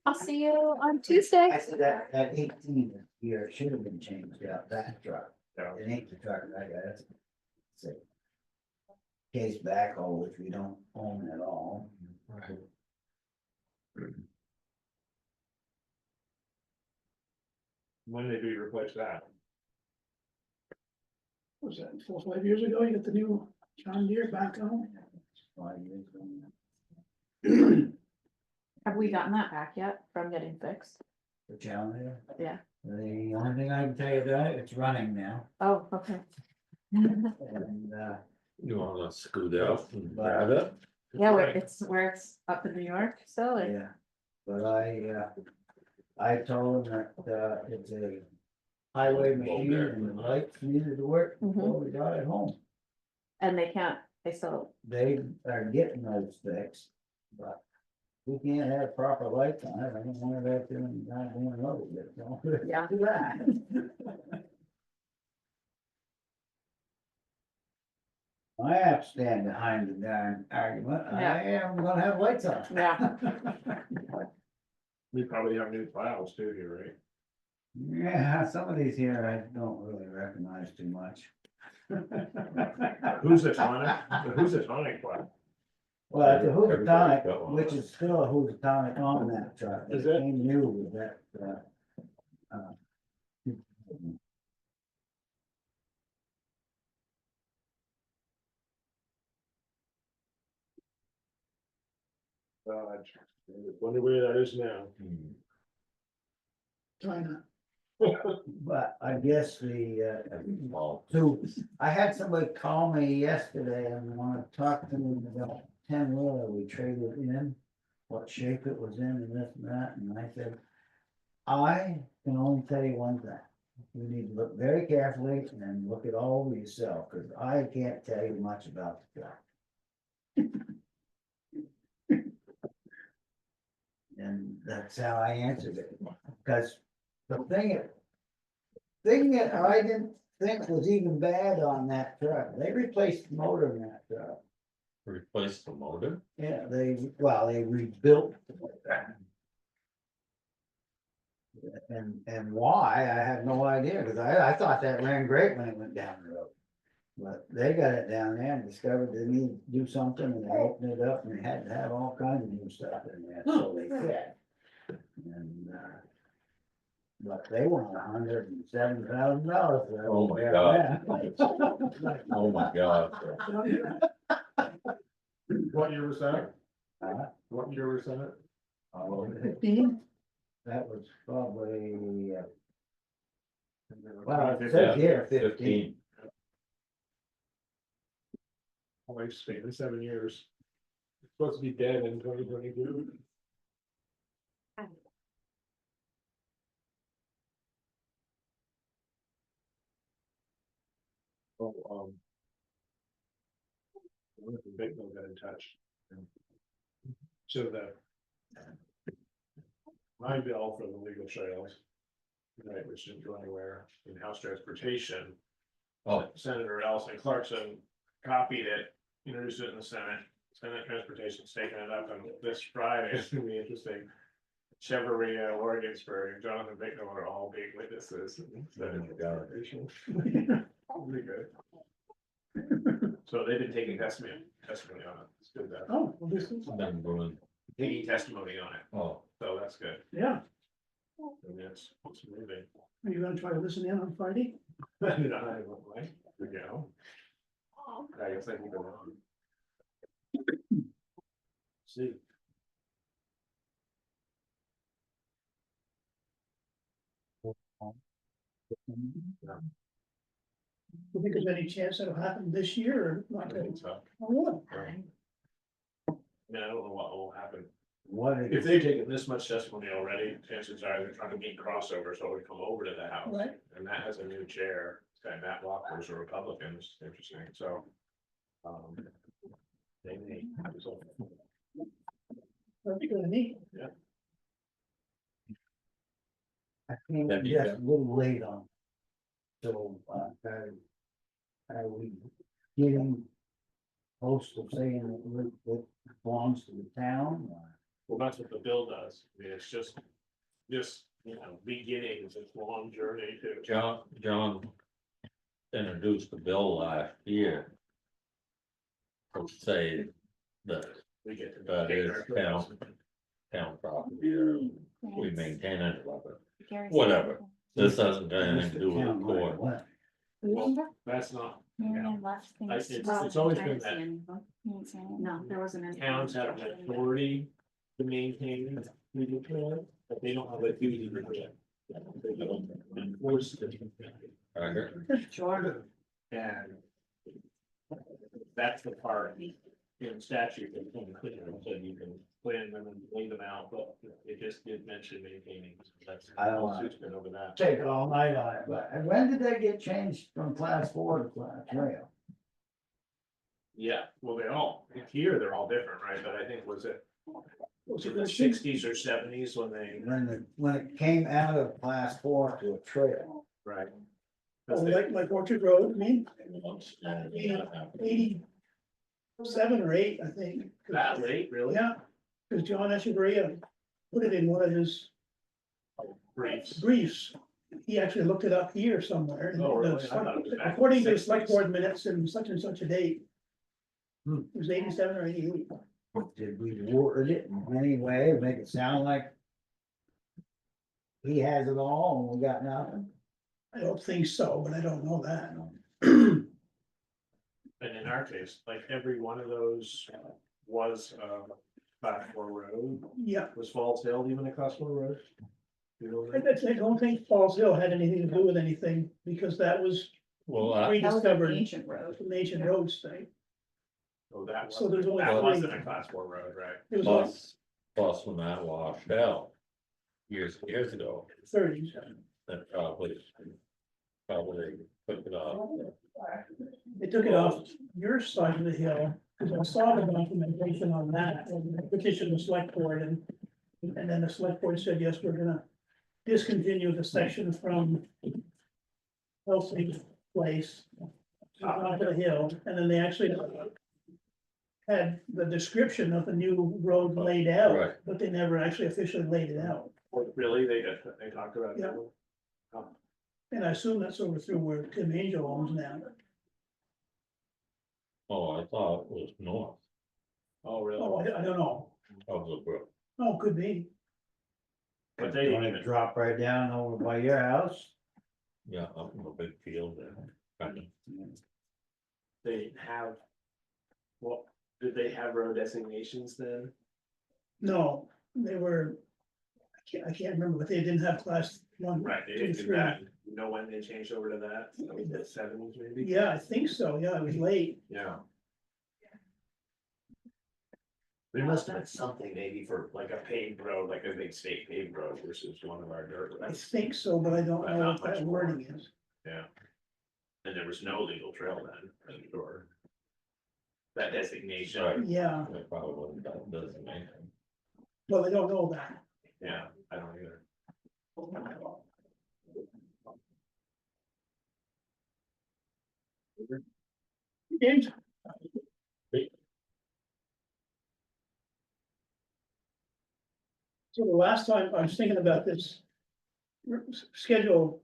I'll see you on Tuesday. I said that 18 year should have been changed out, that truck. Yeah. It ain't the truck I got, it's a case backhoe, which we don't own at all. When did we replace that? Was that 4 or 5 years ago? You got the new John Deere back on? 5 years ago. Have we gotten that back yet from getting fixed? The Challenger. Yeah. The only thing I can tell you that it's running now, Oh, okay. and, You wanna scoot out and grab it? Yeah, where it's up in New York, so like, yeah, but I told him that, it's a highway machine and the lights needed to work before we got it home. and they still, They are getting those fixed, but we can't have proper lights on it, I don't want that doing, not doing road, but don't. Yeah. do that. I have to stand behind the darn argument, I am gonna have lights on. yeah. We probably have new files too here, right? Yeah, some of these here I don't really recognize too much. Who's the tonic? Who's the tonic file? Well, it's a Everybody's Housatonic, got one. which is still a Housatonic on that truck. Is it? Came new with that, Wonder where that is now. China. but I guess the, Well, I had somebody call me yesterday and wanna talk to me about 10-wheeler we traded in. What shape it was in and this and that, and I said, I can only tell you one thing. You need to look very carefully and look it all over yourself, cause I can't tell you much about the truck. And that's how I answered it, because the thing that I didn't think was even bad on that truck, they replaced the motor in that truck. replace the motor? Yeah, they rebuilt. And why, I have no idea, because I thought that ran great when it went down the road. But they got it down there and discovered they needed to do something, and they opened it up, and they had to have all kinds of new stuff in there, so they did. And, but they want $107,000 for that. Oh my God. Oh my God. What year was that? Uh, What year was that? oh, 15? that was probably, well, Well, it says here 15. 15. Lifespan, 7 years. It's supposed to be dead in 2022. Oh, I wonder if the big one got in touch. So the. My bill for the legal trails. Right, which didn't go anywhere, in-house transportation. Oh. Senator Elson Clarkson copied it, introduced it in the Senate Transportation's taking it up, and this Friday is gonna be interesting. Chevrolet, Oregonsburg, Jonathan Bicknell are all big witnesses. Oh my God. Really good. So they've been taking testimony on it, it's good that, Oh, well, this is, Been going, taking testimony on it, oh, so that's good, yeah, and it's moving. are you gonna try to listen in on Friday? I don't know, like, you know. I guess I can go on. See. Do you think there's any chance that'll happen this year or I not? think so. Oh, I mean, I don't know what will happen. What If if, they've taken this much testimony already, chances are they're trying to meet crossover, so we come over to the house. Right. And that has a new chair, and Matt Walker's a Republican, it's interesting, so. They may, so, That'd be good, neat. I came That'd be just good. a little late on. So, are we getting close to saying that it belongs to the town? or- well, that's what the bill does, I mean, it's just, you know, beginnings, it's a long journey to. John introduced the bill last year. To say that We get to. that is town property, or we maintain it, whatever. This hasn't got anything to do with the Town right court. away. Well, that's not, it's always been that No, there wasn't any. towns have an authority to maintain legal trails, but they don't have a duty to do it. They don't enforce it. I heard. Sure. And that's the part in statute that's unclear, so you can plan them and lay them out, but it just did mention maintaining, that's. I don't want Suit's been over that. Take all night on it, but when did they get changed from class 4 to class rail? Yeah, well, here they're all different, right, but I think was it Was it the this sixties or seventies when they, When it came out of class 4 to a trail? right? Oh, like Orchard Road, I mean, 87 or 8, I think. That late, really? Yeah, because John Echeverria put it in one of his Briefs. briefs. He actually looked it up here somewhere. and Oh, really? the I thought it was back in According to the the select 60s. board minutes in such and such a date. Hmm. It was 87 or 88. Did we word it in any way, make it sound like he has it all and we got nothing? I don't think so, but I don't know that. And in our case, like every one of those was class 4 road, Yeah, was Falls Hill even a class 4 road? You know I that? don't think Falls Hill had anything to do with anything, because that was Well, rediscovered, Ancient road. from the ancient roads thing. Oh, that So there's only that three. wasn't a class 4 road, right? It was like plus when that washed out years ago, 30s. that probably took it off. They took it off your side of the hill, because I saw the documentation on that, and I petitioned the select board, and then the select board said, yes, we're gonna discontinue the section from Elsie's place onto the hill, and then they actually had the description of the new road laid out, Right. but they never actually officially laid it out. Really, they talked about Yeah. that? And I assume that's over through where Tim Angel owns now. Oh, I thought it was north Oh, really? Oh, I don't know. of the brook. Oh, could be. But they didn't Wanna even, drop right down over by your house? Yeah, up in a big field there. Kind of. they didn't have. Well, did they have road designations then? No, they were, I can't remember, but they didn't have class 1. Right, they 2, didn't do 3. that. You know when they changed over to that? The 70s maybe? Yeah, I think so. Yeah, it was late. Yeah. There must have been something maybe for like a paved road, like a big state paved road versus one of our dirt I roads. think so, but I don't But know not what that much more. wording is. Yeah. And there was no legal trail then, I'm sure. that designation. Right. Yeah, It probably doesn't make sense. well, they don't know that. Yeah, I don't either. And so the last time I was thinking about this schedule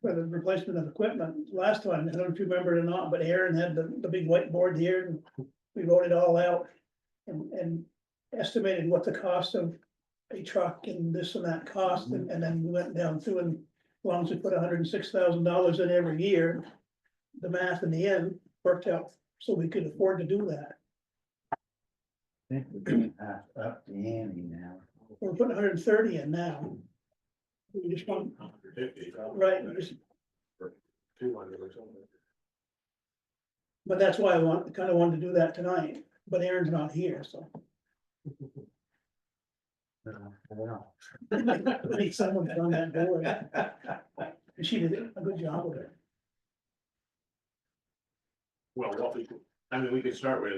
for the replacement of equipment, last time, I don't know if you remember it or not, but Aaron had the big whiteboard here and we wrote it all out and estimated what the cost of a truck and this and that cost, and then we went down through and as long as we put $106,000 in every year, the math in the end worked out so we could afford to do that. I think we're gonna have to up the ante now. We're putting 130 in now. We just want, 150, right, we just, 200 or something. but that's why I kind of wanted to do that tonight, but Aaron's not here, so. I don't know. I need someone on that board. And she did a good job with it. Well, what we, I mean, we could start with,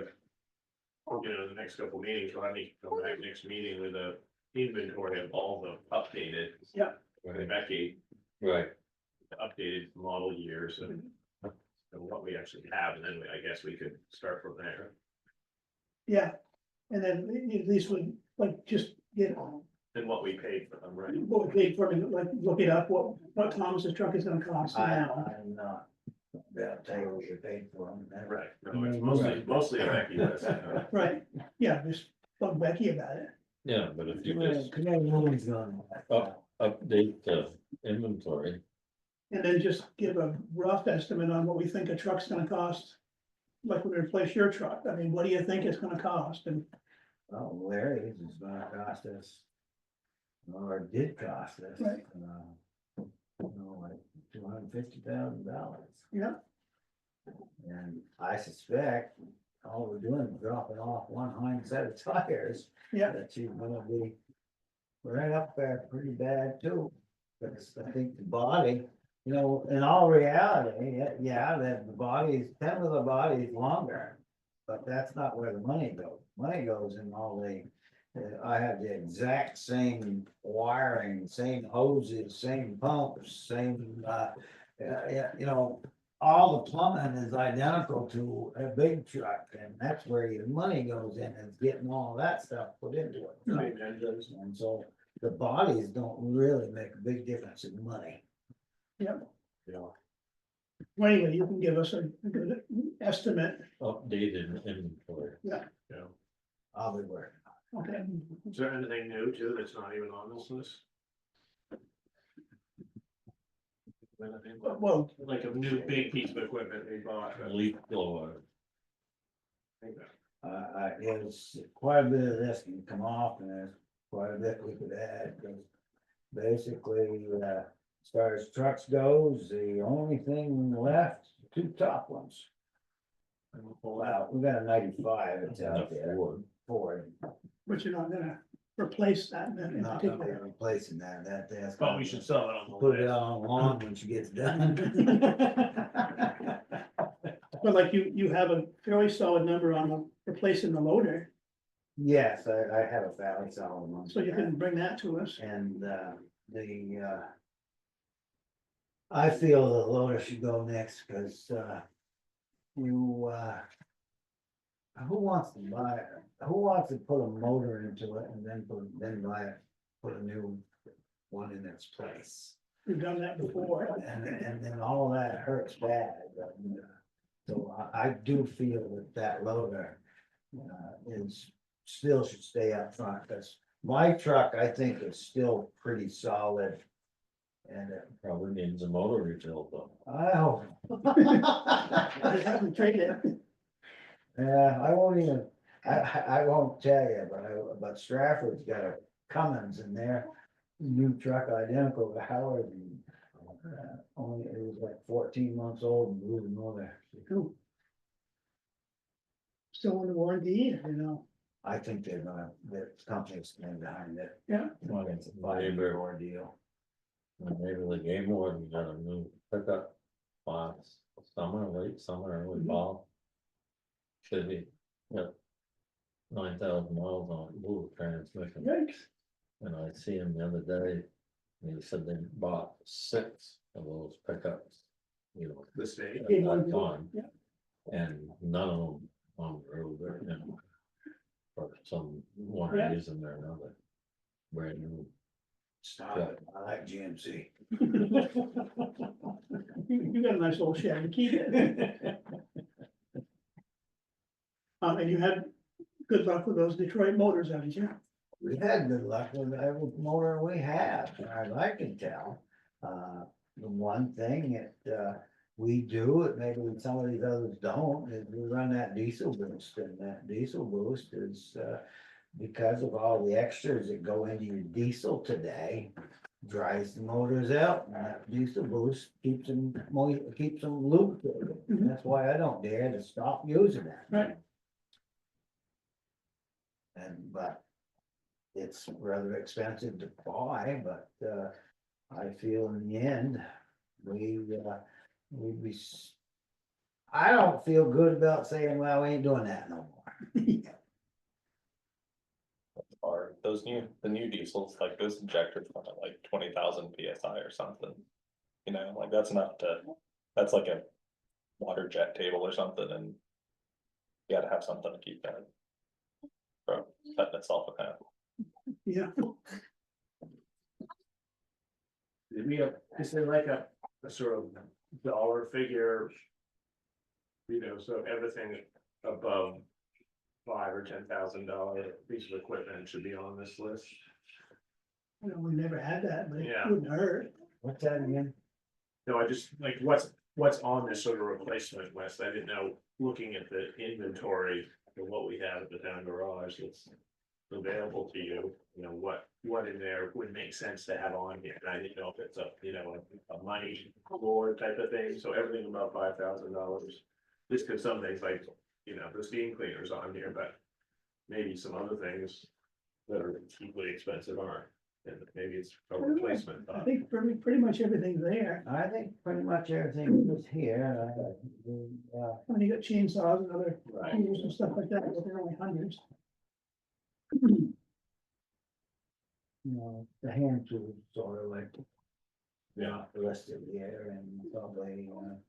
you know, the next couple meetings, we'll have to come back next meeting with a inventory of all the updated. Yeah. Right. Becky, Right, the updated model years and what we actually have, and then I guess we could start from there. Yeah, and then at least we, like, just get And what we paid for them, right? what we paid for it, like, look it up, what Thomas's truck is gonna cost now. I'm not, I'll tell you what you paid for them. Right, no, it's mostly a Becky list. Right, yeah, just bug Becky about it. yeah, but if you just Everyone's gone. update the inventory, And then just give a rough estimate on what we think a truck's gonna cost. Like when we replace your truck, I mean, what do you think it's gonna cost? And Oh, Larry's is gonna cost us. Or it did cost us. Right. Like $250,000. Yeah. And I suspect all we're doing is dropping off one hind set of tires. Yeah. That you're gonna be right up there pretty bad too. Because I think the body, you know, in all reality, yeah, that the body is, 10 of the body is longer. But that's not where the money goes. Money goes in all the, I have the exact same wiring, same hoses, same pumps, same, you know, all the plumbing is identical to a big truck, and that's where your money goes in, is getting all that stuff put into it. And so the bodies don't really make a big difference in money. Yeah. You know, well, anyway, you can give us a good estimate, updated inventory. I'll be working. okay? Is there anything new too that's not even on this list? Well, Like a new big piece of equipment we bought. Leaf blower, It's quite a bit of this can come off, and there's quite a bit we could add, because basically, as far as trucks goes, the only thing left, 2 top ones. Well, we got a 95, it's out there, Ford. Ford, but you're not gonna replace that in not gonna be particular. replacing that's. But we should sell it on the Put it list. out on lawn when she gets done. But like you have a fairly solid number on replacing the loader, Yes, I have a fairly solid one. so you can bring that to us. And, I feel the loader should go next, cause, you, who wants to put a motor into it and then put a new one in its place? We've done that before. And then all that hurts bad. So I do feel that loader, still should stay up front, because my truck, I think, is still pretty solid. And Probably needs a motor rebuild though. I hope. I haven't traded it. Yeah, I won't even, I won't tell you, but Stratford's got a Cummins in there, new truck identical to Howard. And, only, it was like 14 months old and blew the motor. Still under warranty, you know. I think the company's stand behind it. Yeah. It's a 5-year ordeal. Maybe the game warden got a new pickup last summer, late summer, early fall. Chevy, yeah. 9,000 miles on blue transmission, Yikes. and I see him the other day. And he said they bought 6 of those pickups, you know, The state. at Big one, that time. yeah. And none of them on the road right now. For some one Yeah. reason or another. Brand new. Stop it, I like GMC. You got a nice little shed, keep it. And you had good luck with those Detroit motors, haven't you? We've had good luck with every motor we have, as far as I can tell. The one thing that, we do, it maybe some of these others don't, is we run that diesel boost, and that diesel boost is, because of all the extras that go into your diesel today, dries the motors out, and that diesel boost keeps them keeps them lubricated. And that's why I don't dare to stop using that. Right. But it's rather expensive to buy, but, I feel in the end, I don't feel good about saying, well, we ain't doing that no more. Or the new diesels, like those injectors run at like 20,000 PSI or something. You know, like that's like a water jet table or something, and you gotta have something to keep that from setting itself apart. Yeah. Did we have, is there like a sort of dollar figure? You know, so everything above $5,000 or $10,000 piece of equipment should be on this list. You know, we never had that, but it Yeah. wouldn't hurt. What's that again? No, I just, like, what's on this sort of replacement list? I didn't know, looking at the inventory of what we have at the town garage that's available to you, you know, what in there would make sense to have on here? And I didn't know if it's a, you know, a money board type of thing, so everything about $5,000. Just cause some things like, you know, the steam cleaner's on here, but maybe some other things that are equally expensive aren't. And maybe it's a replacement. I think pretty much everything's there. I think pretty much everything was here. When you got chainsaws and other Right. tools and stuff like that, but they're only hundreds. You know, the hand tools sort of like. Yeah. Listed here and probably, you know,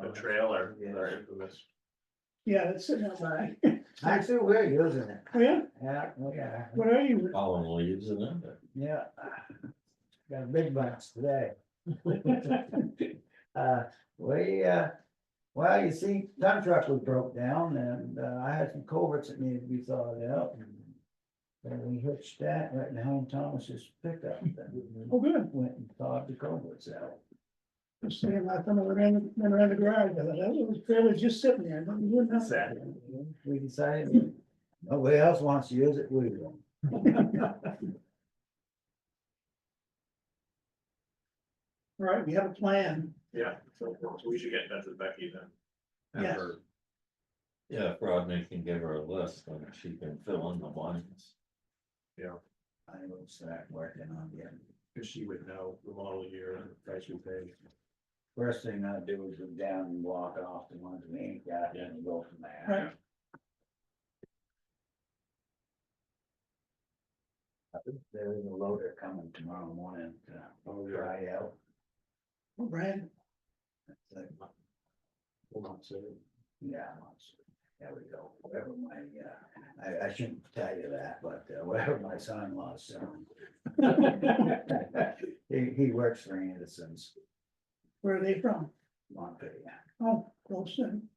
A trailer, Yeah. they're infamous. Yeah, that's sitting outside. Actually, we're using it. Oh, yeah? Yeah, we are. What are you? Fallen leaves in it. Yeah. Got a big bunch today. Well, you see, dump truck was broke down and, I had some culverts that needed to be thawed out. And we hitched that right behind Thomas's pickup. And Oh, good. went and thawed the culverts out. Just saying, last time I ran around the garage, I thought, that was fairly just sitting there. I don't know. Sad. We decided, nobody else wants to use it, we will. All right, we have a plan. Yeah, so we should get in touch with Becky then. Have Yes. her- Yeah, if Rodney can give her a list, then she can fill in the blanks. I will start working on it. Cause she would know the model year and the price we pay. First thing I do is go down and walk off the ones we ain't got and go from there. Right. There is a loader coming tomorrow morning to dry out. Oh, Brad, It's like, Hold on, so yeah, there we go, whatever my, I shouldn't tell you that, but whatever my son-in-law's son. He works for Anderson's, where are they from? Montpelier, Oh, close then.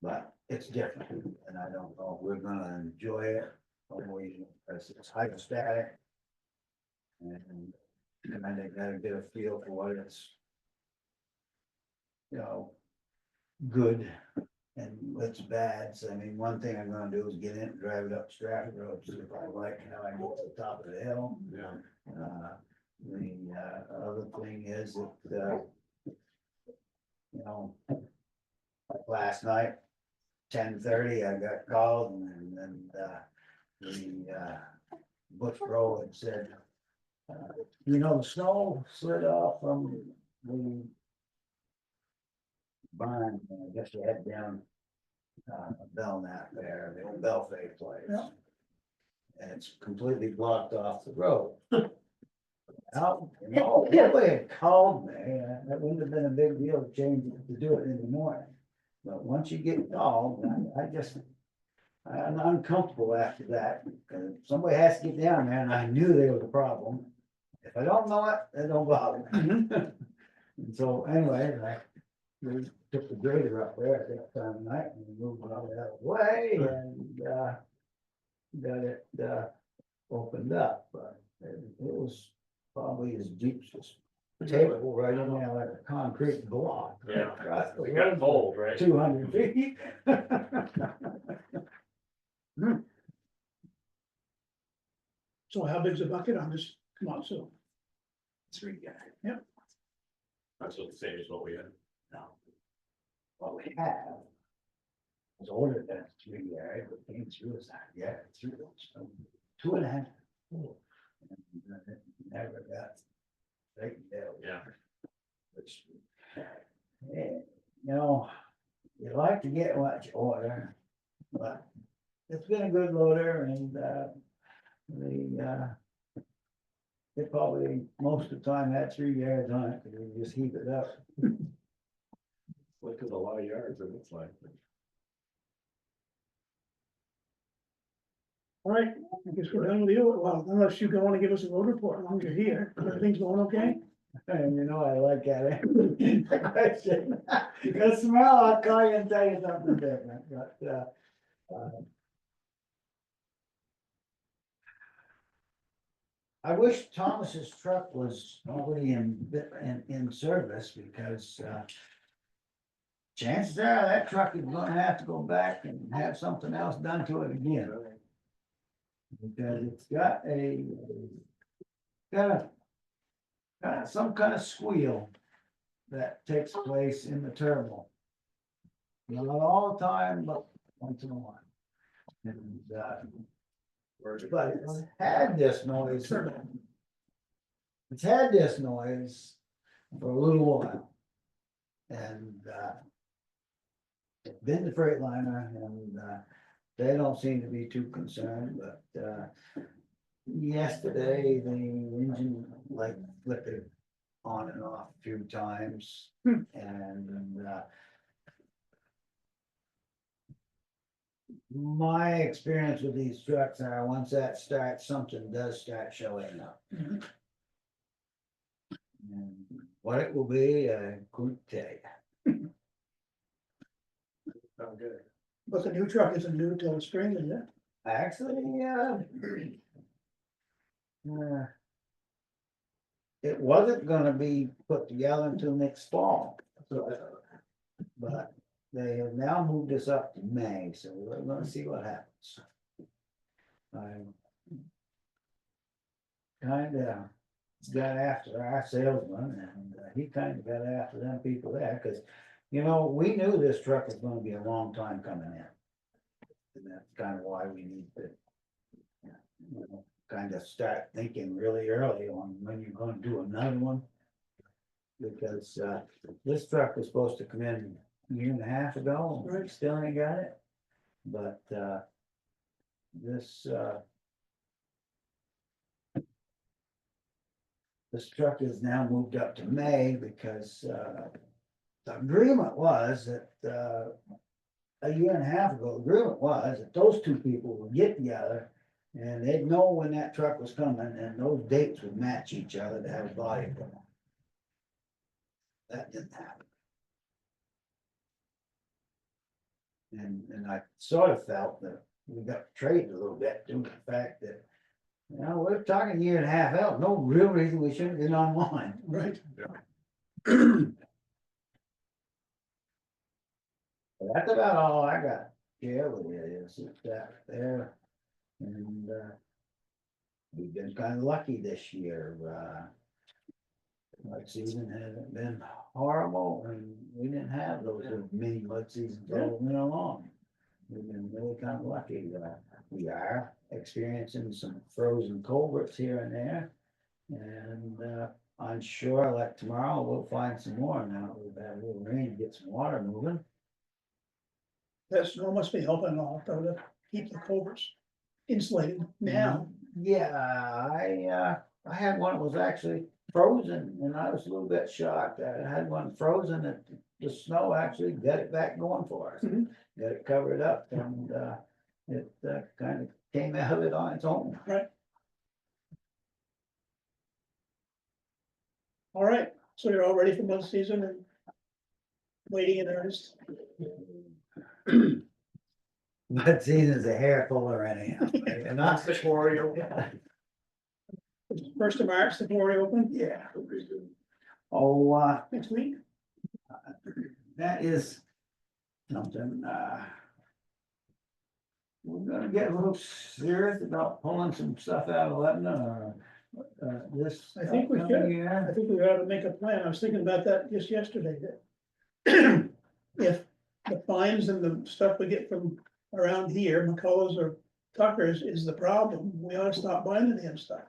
but it's different, and I don't know if we're gonna enjoy it, or we, it's hydrostatic. And kind of gotta get a feel for what it's, you know, good and what's bad. So I mean, one thing I'm gonna do is get in and drive it up Stratford Road, see if I like how I get to the top of the hill. yeah, The other thing is that, you know, like last night, 10:30, I got called and then, the Bush Road had said, you know, the snow slid off from the barn, I guess you head down. Belknap there, the old Belfast place. Yeah. And it's completely blocked off the road. Now, nobody had called me, that wouldn't have been a big deal to change it, to do it in the morning. But once you get called, I'm uncomfortable after that, because somebody has to get down there, and I knew there was a problem. If I don't know it, it don't bother me. And so anyway, we took the grader up there at that time of night and we moved it out of the way and, got it, opened up, but it was probably as deep as a table right in there like a concrete block. Yeah. Across the We got road, bold, right? 200 feet. So how big's the bucket on this? Come on, so. 3 guy. Yep. That's what the same as what we had. No. What we have was older than 3 yard, but came through as that, yeah, through those, 2.5. And it never got straightened out. Yeah. Which, you know, you like to get what you order, but it's been a good loader and, it probably most of the time had 3 yards on it, because we just heat it up. Look at a lot of yards, it looks like. All right, I guess we're done with you, well, unless you want to give us a road report, as long as you're here, everything's going okay? And you know, I like that question. Because tomorrow I'll call you and tell you something different, but, I wish Thomas's truck was already in service because, chances are that truck is gonna have to go back and have something else done to it again. Because it's got some kind of squeal that takes place in the turbo. Not all the time, but once in a while. And, but it's had this noise. It's had this noise for a little while. And, it's been the Freightliner and, they don't seem to be too concerned, but, yesterday, the engine like flickered on and off a few times. And, my experience with these trucks are once that starts, something does start showing up. Mhm. And what it will be, I couldn't tell you. Sound good. But the new truck isn't new till spring, is it? Actually, it wasn't gonna be put together until next fall. But they have now moved us up to May, so we're gonna see what happens. I kinda got after our salesman and he kinda got after them people there, cause you know, we knew this truck was gonna be a long time coming in. And that's kinda why we need to, kinda start thinking really early on when you're gonna do another one. Because, this truck was supposed to come in a year and a half ago, and we still ain't got it. But, this truck is now moved up to May because, the agreement was that, a year and a half ago, the agreement was that those two people would get together. And they'd know when that truck was coming and those dates would match each other to have a body put on. That didn't happen. And I sort of felt that we got traded a little bit due to the fact that, you know, we're talking a year and a half out, no real reason we shouldn't have been online. Right. But that's about all I got. Yeah, with you is that there. And, we've been kind of lucky this year, mud season hasn't been horrible and we didn't have those little mini mud seasons all went along. We've been really kind of lucky, we are experiencing some frozen culverts here and there. And, I'm sure like tomorrow we'll find some more now, we've had a little rain, get some water moving. That snow must be helping a lot though, to keep the culverts insulated now. Yeah, I had one that was actually frozen and I was a little bit shocked. I had one frozen and the snow actually got it back going for us. Mhm. Got it covered up and, it, kind of came out of it on its own. All right, so you're all ready for mud season and waiting in earnest. But season's a hair puller anyhow. And That's the quarry. First of March, the quarry open Yeah. Oh, next week. that is something, we're gonna get a little serious about pulling some stuff out of Lebanon or, this. I think we upcoming should. year. I think we ought to make a plan. I was thinking about that just yesterday, that if the fines and the stuff we get from around here, McCullough's or Tucker's is the problem, we ought to stop buying the damn stuff.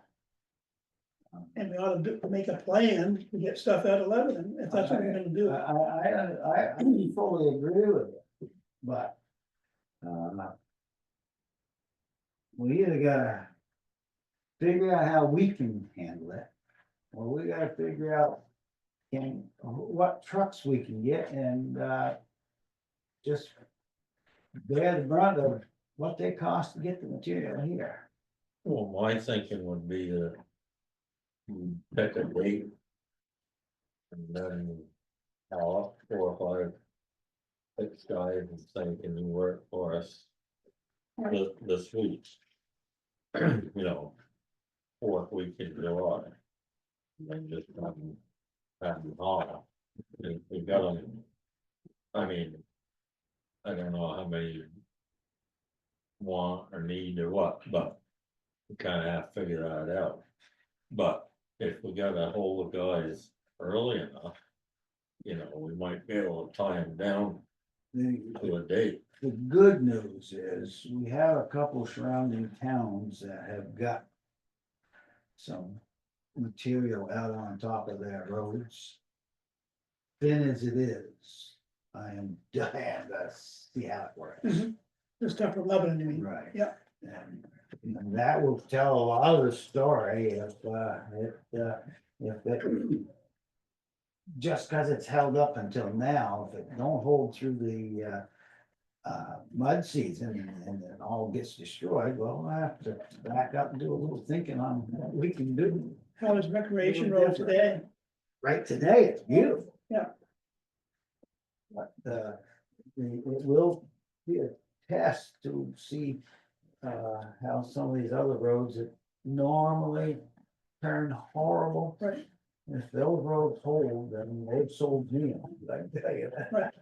And we ought to make a plan to get stuff out of Lebanon, if that's what we're gonna do. I fully agree with it, but, we either gotta figure out how we can handle it, or we gotta figure out what trucks we can get and, just bear the brunt of what they cost to get the material here. Well, my thinking would be that you pick a date. And then call up 4 or 5 six guys and say, can you work for us this week? You know, 4th week in July. And just have them haul. And we got them, I mean, I don't know how many you want or need or what, but we kind of have to figure that out. But if we got a hold of guys early enough, you know, we might be able to tie them down to a date. The good news is, we have a couple surrounding towns that have got some material out on top of their roads. Thin as it is, I am dying to see how it works. Mhm. The stuff from Lebanon, you mean? Right. Yeah. And that will tell a lot of the story if it. Just cause it's held up until now, if it don't hold through the mud season and it all gets destroyed, well, I have to back up and do a little thinking on what we can do. How is Recreation Road today? Right today, it's beautiful. Yeah. But it will be a test to see how some of these other roads that normally turn horrible. Right. If those roads hold, then they've sold me, I can tell you that. Right.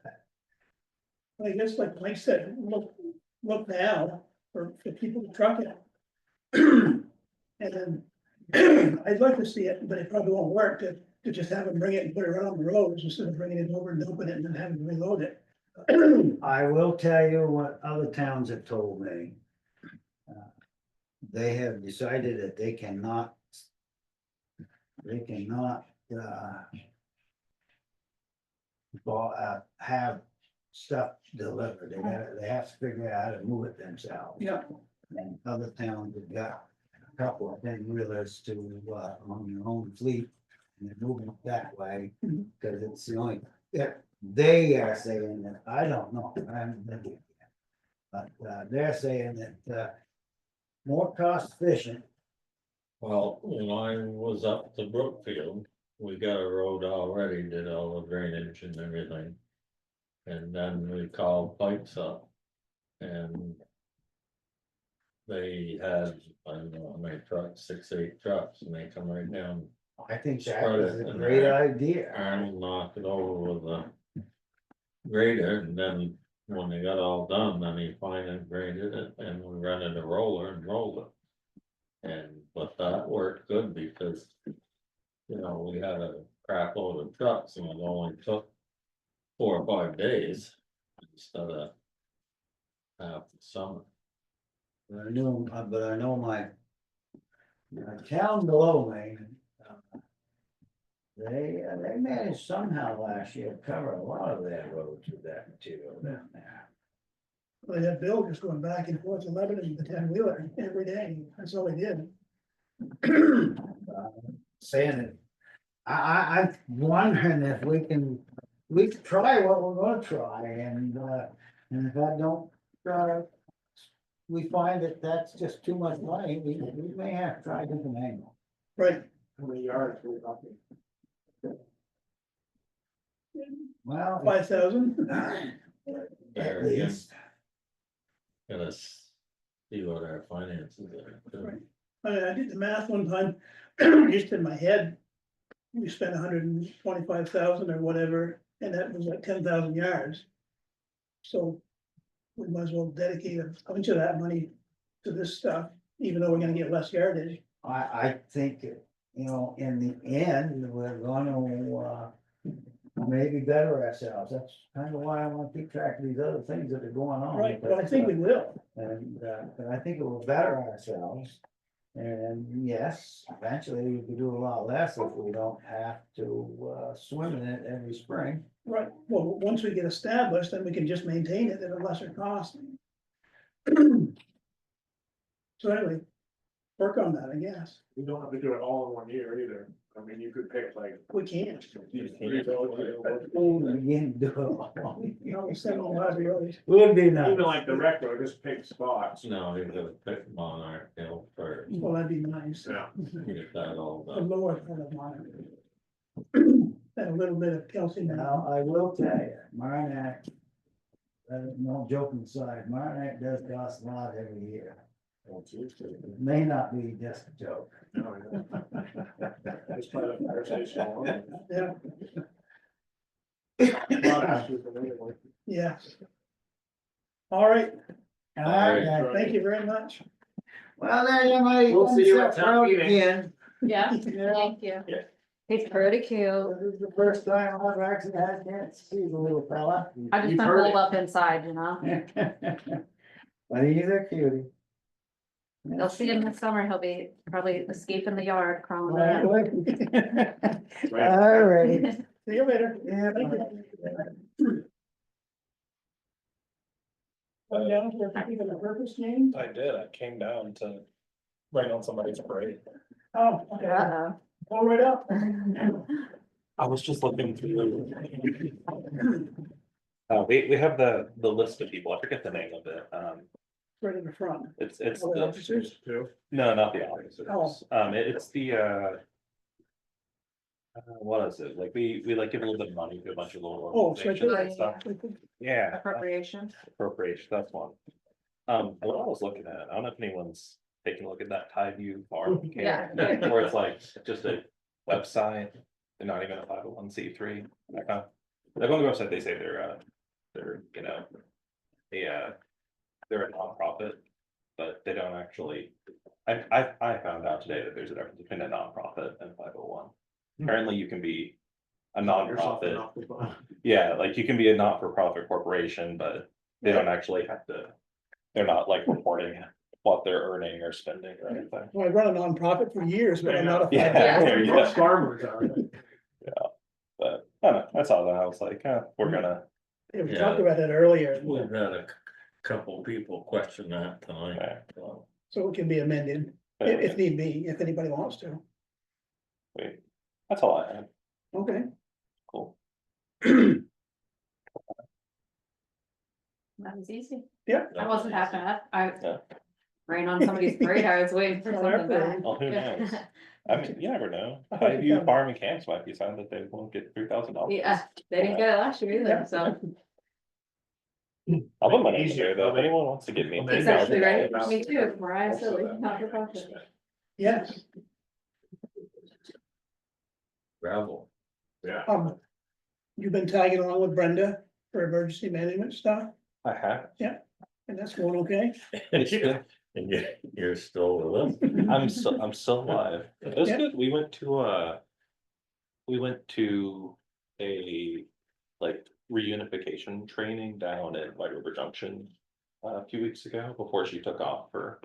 I guess like Mike said, look now for people to truck it. And then I'd like to see it, but it probably won't work to just have them bring it and put it right on the road instead of bringing it over and open it and then having to reload it. I will tell you what other towns have told me. They have decided that they cannot. Have stuff delivered. They have to figure out how to move it themselves. Yeah. And other towns have got a couple of 10-wheelers to, on their own fleet. And they're moving it that way, Mhm. because it's the only, they are saying that, I don't know, I haven't been there yet. But, they're saying that, more cost efficient. Well, when I was up to Brookfield, we got a road already, did all the drainage and everything. And then we called Pipes up. And they had, I don't know how many trucks, 6, 8 trucks, and they come right down. I think that Spread is it a in great there. idea. Arnold knocked it over with a grader, and then when they got all done, then he finally graded it, and we rented a roller and rolled it. But that worked good because, you know, we had a crap load of trucks and it only took 4 or 5 days instead of half the summer. But I know my town below me, they managed somehow last year to cover a lot of their roads with that material down there. Well, they had Bill just going back and forth to Lebanon, the 10-wheeler every day, that's all he did. Saying it, I'm wondering if we can try what we're gonna try, and if that don't, we find that that's just too much money, we may have to try a different angle. Right. How many yards are we talking? Well, 5,000, at least, Gonna see what our finances are. too. Right. I did the math one time, just in my head. We spent 125,000 or whatever, and that was like 10,000 yards. So we might as well dedicate a bunch of that money to this stuff, even though we're gonna get less yardage. I think, in the end, we're gonna, maybe better ourselves, that's kind of why I wanna keep track of these other things that are going on. Right, but I think we will. And I think it will better ourselves. And yes, eventually we could do a lot less if we don't have to swim in it every spring. Right, well, once we get established, then we can just maintain it at a lesser cost. So anyway, work on that, I guess. You don't have to do it all in 1 year either. I mean, you could pick like. We can't. Begin to do it all. Send all our roads. Would be nice. Even like the rec road, just pick spots. No, you're gonna pick Monarch Hill first. Well, that'd be nice. Yeah. Get that all The done. lower part of mine. And a little bit of Kelsey now. Now, I will tell you, Marinac, no joking aside, Marinac does cost a lot every year. It may not be just a joke. Just by the fire station alone. Yeah, yeah. All right, Alright, thank you very much. well, there you might. We'll see you at town meeting. Again. Yeah, Yeah. thank you. Yeah. He's pretty cute. This is the first time I've actually had a chance to see the little fella. I've just You've been heard holed it. up inside, you know? But he's a cutie. You'll see him this summer. He'll be probably escaping the yard, crawling around. All right. See you later. Yeah. Thank you. Come down here for even a purpose game? I did, I came down to rain on somebody's parade. Oh, okay, Uh-oh. all right up. I was just looking through. We have the list of people, I forget the name of it, Right in the front. it's All the the, officers? no, not the officers. Oh. It's the, what is it, like, we like give a little bit of money to a bunch of little Oh, so I organizations think- and stuff, yeah. Appropriation. Appropriation, that's one. What I was looking at, I don't know if anyone's taking a look at that Tide View Farm. Yeah. Where it's like just a website, they're not even a 501c3. Like on the website, they say they're, you know, they're a nonprofit, but they don't actually, I found out today that there's a difference between a nonprofit and 501. Apparently you can be a nonprofit. Yeah, like you can be a not-for-profit corporation, but they don't actually have to, they're not like reporting what they're earning or spending or anything. Well, I run a nonprofit for years, but I'm not a. Yeah, there you Most go. farmers are. But I don't know, I saw that, I was like, we're gonna, Yeah, we talked about that earlier, We've had a couple people question that tonight. yeah, so. so it can be amended if need be, if anybody wants to. wait, that's all I had, Okay. cool. That was easy. Yeah. I wasn't half bad. I Yeah. rain on somebody's parade. I was waiting for Well, something that's bad. Well, who Yeah. knows? I mean, you never know, Highview Farm and Camps might be signed that they won't get $3,000. Yeah, they didn't get it last year Yeah. either, so. I'll put money in there though, if anyone wants to get me. Exactly, right? $3,000. Me too, Mariah Silly, not for profit. Yes, Gravel. Yeah. you've been tagging along with Brenda for emergency management stuff, I have. and that's going okay? And you're still with us? I'm still alive. It was Yeah. good. We went to a like reunification training down at White River Junction a few weeks ago before she took off for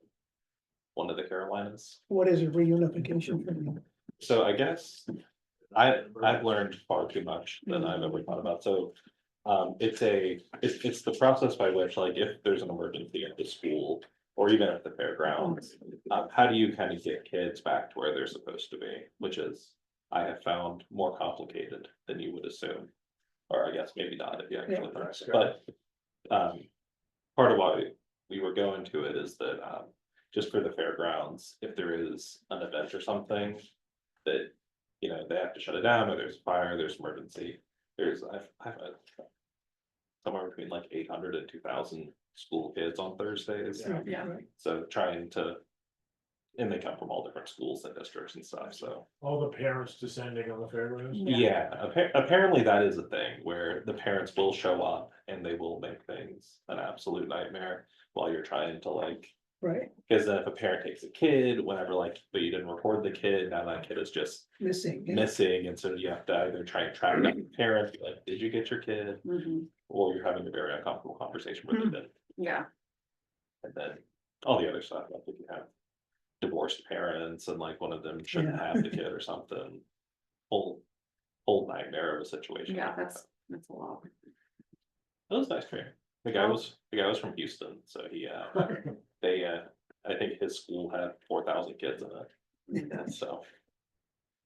one of the Carolinas. What is a reunification for you? So I guess I've learned far too much than I've ever thought about, so. It's the process by which, like, if there's an emergency at the school or even at the fairgrounds. How do you kind of get kids back to where they're supposed to be, which is, I have found more complicated than you would assume. Or I guess maybe not if you actually, but, part of why we were going to it is that, just for the fairgrounds, if there is an event or something. That, you know, they have to shut it down, or there's a fire, there's emergency, I've had. Somewhere between like 800 and 2,000 school kids on Thursdays, Yeah, right. so trying to. And they come from all different schools and districts and stuff, so. All the parents descending on the fairgrounds. Yeah, apparently that is a thing where the parents will show up and they will make things an absolute nightmare while you're trying to like. Right, Cause then if a parent takes a kid, whenever like, but you didn't record the kid, now that kid is just missing. missing, and so you have to either try and track down the parent, be like, did you get your kid? Mhm. Or you're having a very uncomfortable conversation with them, Yeah, and then all the other stuff, like if you have. Divorced parents and like one of them shouldn't Yeah. have the kid or something. Whole nightmare of a situation. yeah, that's a lot. It was nice training. The guy was from Houston, so he, I think his school had 4,000 kids in it, so.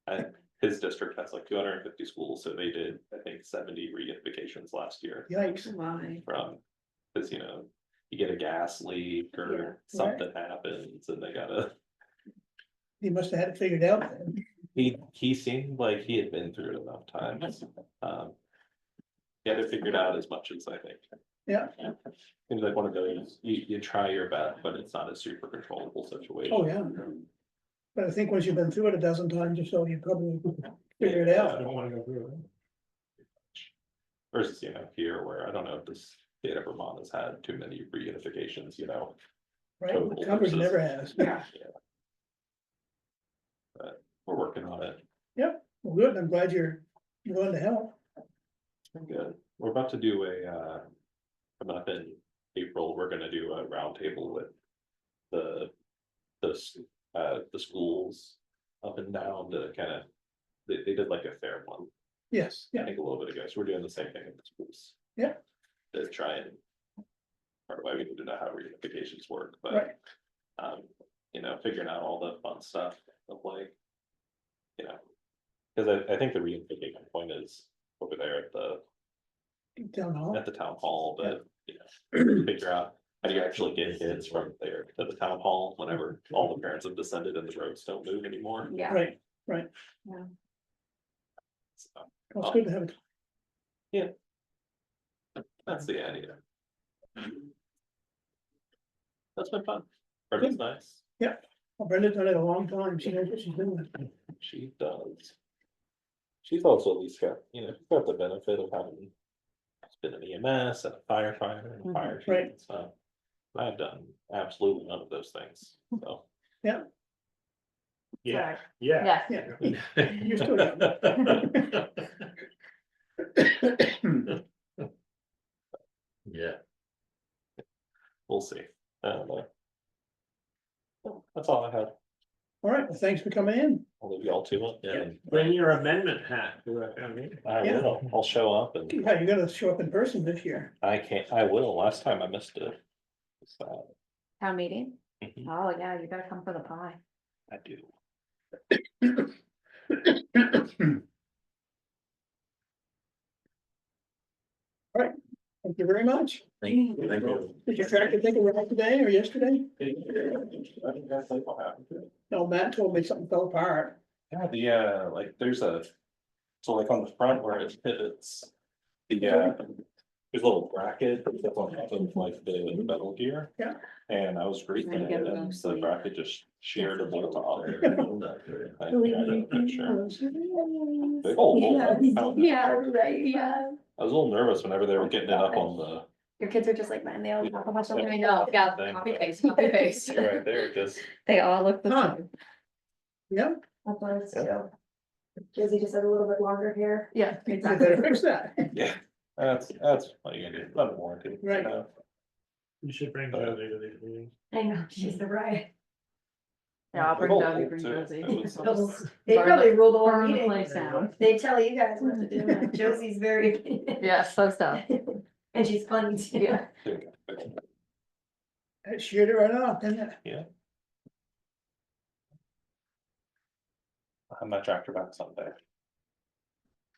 And his district has like 250 schools, so they did, I think, 70 reunifications last year Yikes, Why? from, cause you know. You get a gas leak Yeah, or right. something happens and they gotta, he must have had it figured out then. he seemed like he had been through it enough times. He had it figured out as much as I think. Yeah. Seems like one of those, you try your best, but it's not a super controllable situation. Oh, yeah. But I think once you've been through it a dozen times or so, you probably figure it I out. don't wanna go through it. Versus, you know, here where I don't know if this state of Vermont has had too many reunifications, you know. Right, Total Tunbridge versus- never has. Yeah. But we're working on it. Well, good, I'm glad you're willing to help. It's been good. We're about to do coming up in April, we're gonna do a roundtable with the schools up and down to kind of, they did like a fair one, Yes, I yeah, think a little bit ago, so we're doing the same thing in the schools. Yeah. To try and. Part of why we need to know how reunifications work, Right. but, you know, figuring out all the fun stuff of like. You know, cause I think the reunification point is over there at town hall. the town hall, but, you know, figure out. How do you actually get kids from there to the town hall whenever all the parents have descended and the roads don't move anymore? Yeah. Right, right, So, well, it's good to have it. that's the idea. That's been fun. Brenda's nice. Well, Brenda's done it a long time, she knows what she's doing. She does. She's also at least got, you know, got the benefit of having. Been an EMS and a firefighter and a fire chief Right. and stuff. I've done absolutely none of those things, so. Yeah, Sorry. yeah. Yeah, you're still young. Yeah. We'll see. I don't know. Well, that's all I had. All right, well, thanks for coming in. I'll leave you all to it. Yeah. and Bring your amendment hat to that town meeting. I Yeah. will, I'll show up and Yeah, you're gonna show up in person this year. I will. Last time I missed it. So, Town meeting? mhm, Oh, yeah, you gotta come for the pie. I do. Thank you very much. Thank you. Did your tractor take a ride today or yesterday? No, Matt told me something fell apart. Yeah, like there's so like on the front where it pivots. There's a little bracket that's on top of like the metal gear. Yeah. And I was greasing Then you it get a and little the sleeve. bracket just sheared a bolt off. I got a picture. Big old hole. Yeah, right, yeah. I was a little nervous whenever they were getting it up on the, Your kids are just like mine, they all look how much I know, yeah, copy paste, copy paste. right there, just. They all look the Huh. same. Yeah, That's what it's too. Jizzy just had a little bit longer hair. Yeah, you better exactly. fix that. Yeah, that's what you gonna do, under warranty. you Right. know? You should bring Josie to these meetings. I know, she's the bride. Yeah, I'll bring Oh, Doug, you cool, bring too. Josie. It was- They probably rule the whole Burn the meeting. place down. They tell you guys what to do. Josie's very. Yeah, so stuff. And she's funny too. Yeah. That sheared it right off, didn't it? I had my tractor back Sunday.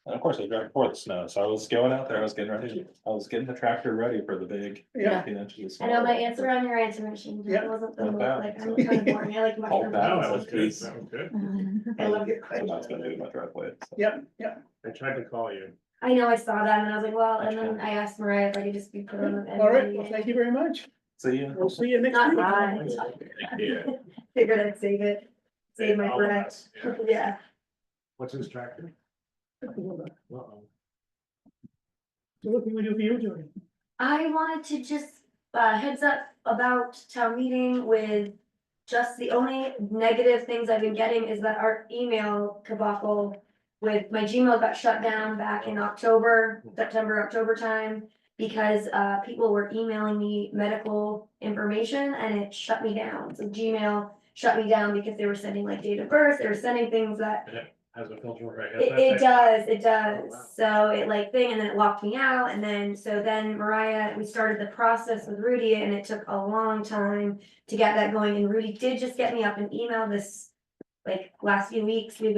And of course, I drive before the snow, so I was going out there, I was getting the tractor ready for the big. Yeah. 15 inches of I know my snow. answer on your answer machine. Yeah. It wasn't the Not most, bad. like, I'm kind of boring. I like All mushroom. bad. No, That that was was good. good, that was good. I love your So question. that's gonna do my driveway. so. Yep, yep. I tried to call you. I know, I saw that and I was like, well, and then I asked Mariah if I could just be put on. the All right, well, thank you very much. So you. We'll see you next Not week. mine. Yeah. Figured I'd save it, save my All of breath. us, yeah. Yeah. What's his tractor? Uh-oh. So what can we do for you, Jody? I wanted to just, heads up about town meeting with just the only negative things I've been getting is that our email debacle with my Gmail got shut down back in October, September, October time. Because, people were emailing me medical information and it shut me down. So Gmail shut me down because they were sending like date of birth, they were sending things that Has a filter right. it does, so it like thing, and then it locked me out, and then, so then Mariah, we started the process with Rudy, and it took a long time to get that going, and Rudy did just get me up an email this, like, last few weeks, he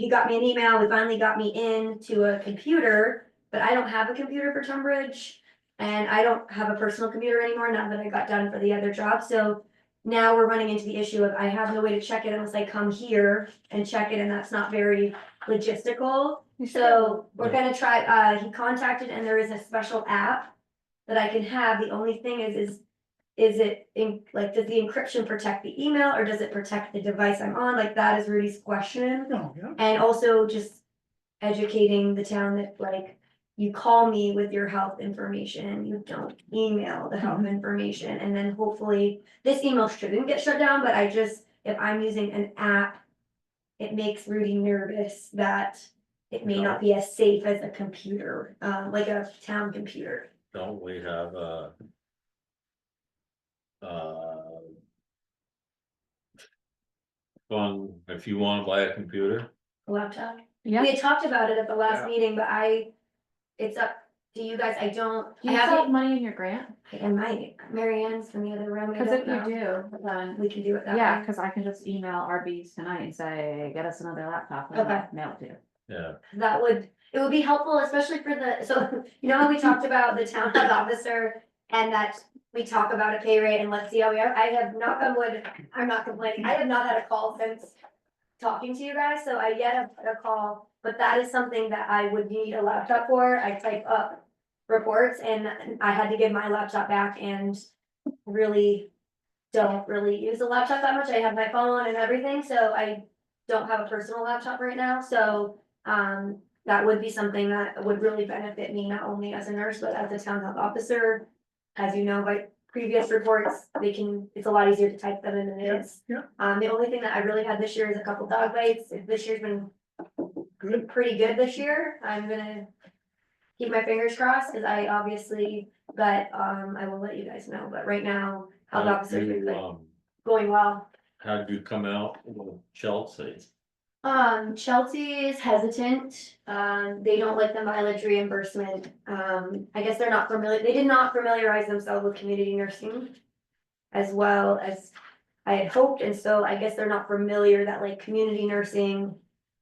got me an email, we finally got me into a computer, but I don't have a computer for Tunbridge, and I don't have a personal computer anymore now that I got done for the other job, so now we're running into the issue of I have no way to check it unless I come here and check it, and that's not very logistical. So we're gonna try, he contacted and there is a special app that I can have. The only thing is it like, does the encryption protect the email or does it protect the device I'm on? Like, that is Rudy's question. Oh, yeah. And also just educating the town that like, you call me with your health information, you don't email the health information, and then hopefully, this email shouldn't get shut down, but if I'm using an app, it makes Rudy nervous that it may not be as safe as a computer, like a town computer. Don't we have fun, if you wanna buy a computer? Laptop. Yeah. We had talked about it at the last Yeah. meeting, but it's up to you guys, I don't, Do I you still have have money in your grant? it, and Mary Ann's from the other room, I Cause if don't you know. do, then, We can do it that way. yeah, cause I can just email RBs tonight and say, get us another laptop and Okay. I'll mail it to you. Yeah, It would be helpful, especially for so, you know how we talked about the town health officer and that we talk about a pay rate and let's see how we are, I have knock on wood, I'm not complaining, I have not had a call since talking to you guys, so I yet have had a call, but that is something that I would need a laptop for, I type up reports and I had to give my laptop back and really don't really use the laptop that much, I have my phone and everything, so I don't have a personal laptop right now, so that would be something that would really benefit me, not only as a nurse, but as a town health officer. As you know, by previous reports, it's a lot easier to type them in than it is. Yeah. The only thing that I really had this year is a couple dog bites, this year's been Good. pretty good this year, I'm gonna keep my fingers crossed, cause I obviously, but, I will let you guys know, but right now, health officer's been good, going well. how did you come out with Chelsea? Chelsea is hesitant, they don't like the mileage reimbursement, I guess they're not they did not familiarize themselves with community nursing. As well as I had hoped, and so I guess they're not familiar that like community nursing,